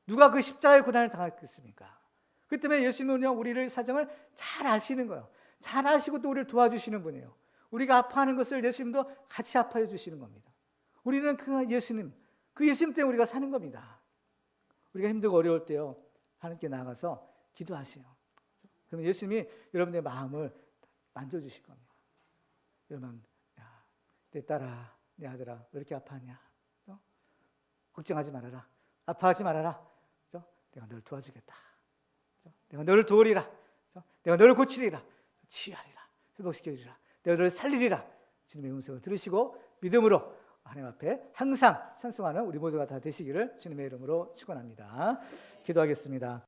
S1: 누가 그 십자가의 고난을 당했겠습니까? 그 때문에 예수님은요, 우리를 사정을 잘 아시는 거예요. 잘 아시고 또 우리를 도와주시는 분이에요. 우리가 아파하는 것을 예수님도 같이 아파해 주시는 겁니다. 우리는 그 예수님 때문에 우리가 사는 겁니다. 우리가 힘들고 어려울 때요, 하나님께 나가서 기도하세요. 그러면 예수님이 여러분의 마음을 만져주실 겁니다. 여러분, 내 딸아, 내 아들아, 왜 이렇게 아파하냐? 걱정하지 말아라. 아파하지 말아라. 내가 너를 도와주겠다. 내가 너를 도우리라. 내가 너를 고치리라. 치유하리라. 회복시켜주리라. 내가 너를 살리리라. 주님의 음성을 들으시고 믿음으로 하나님 앞에 항상 찬송하는 우리 모두가 다 되시기를 주님의 이름으로 축원합니다. 기도하겠습니다.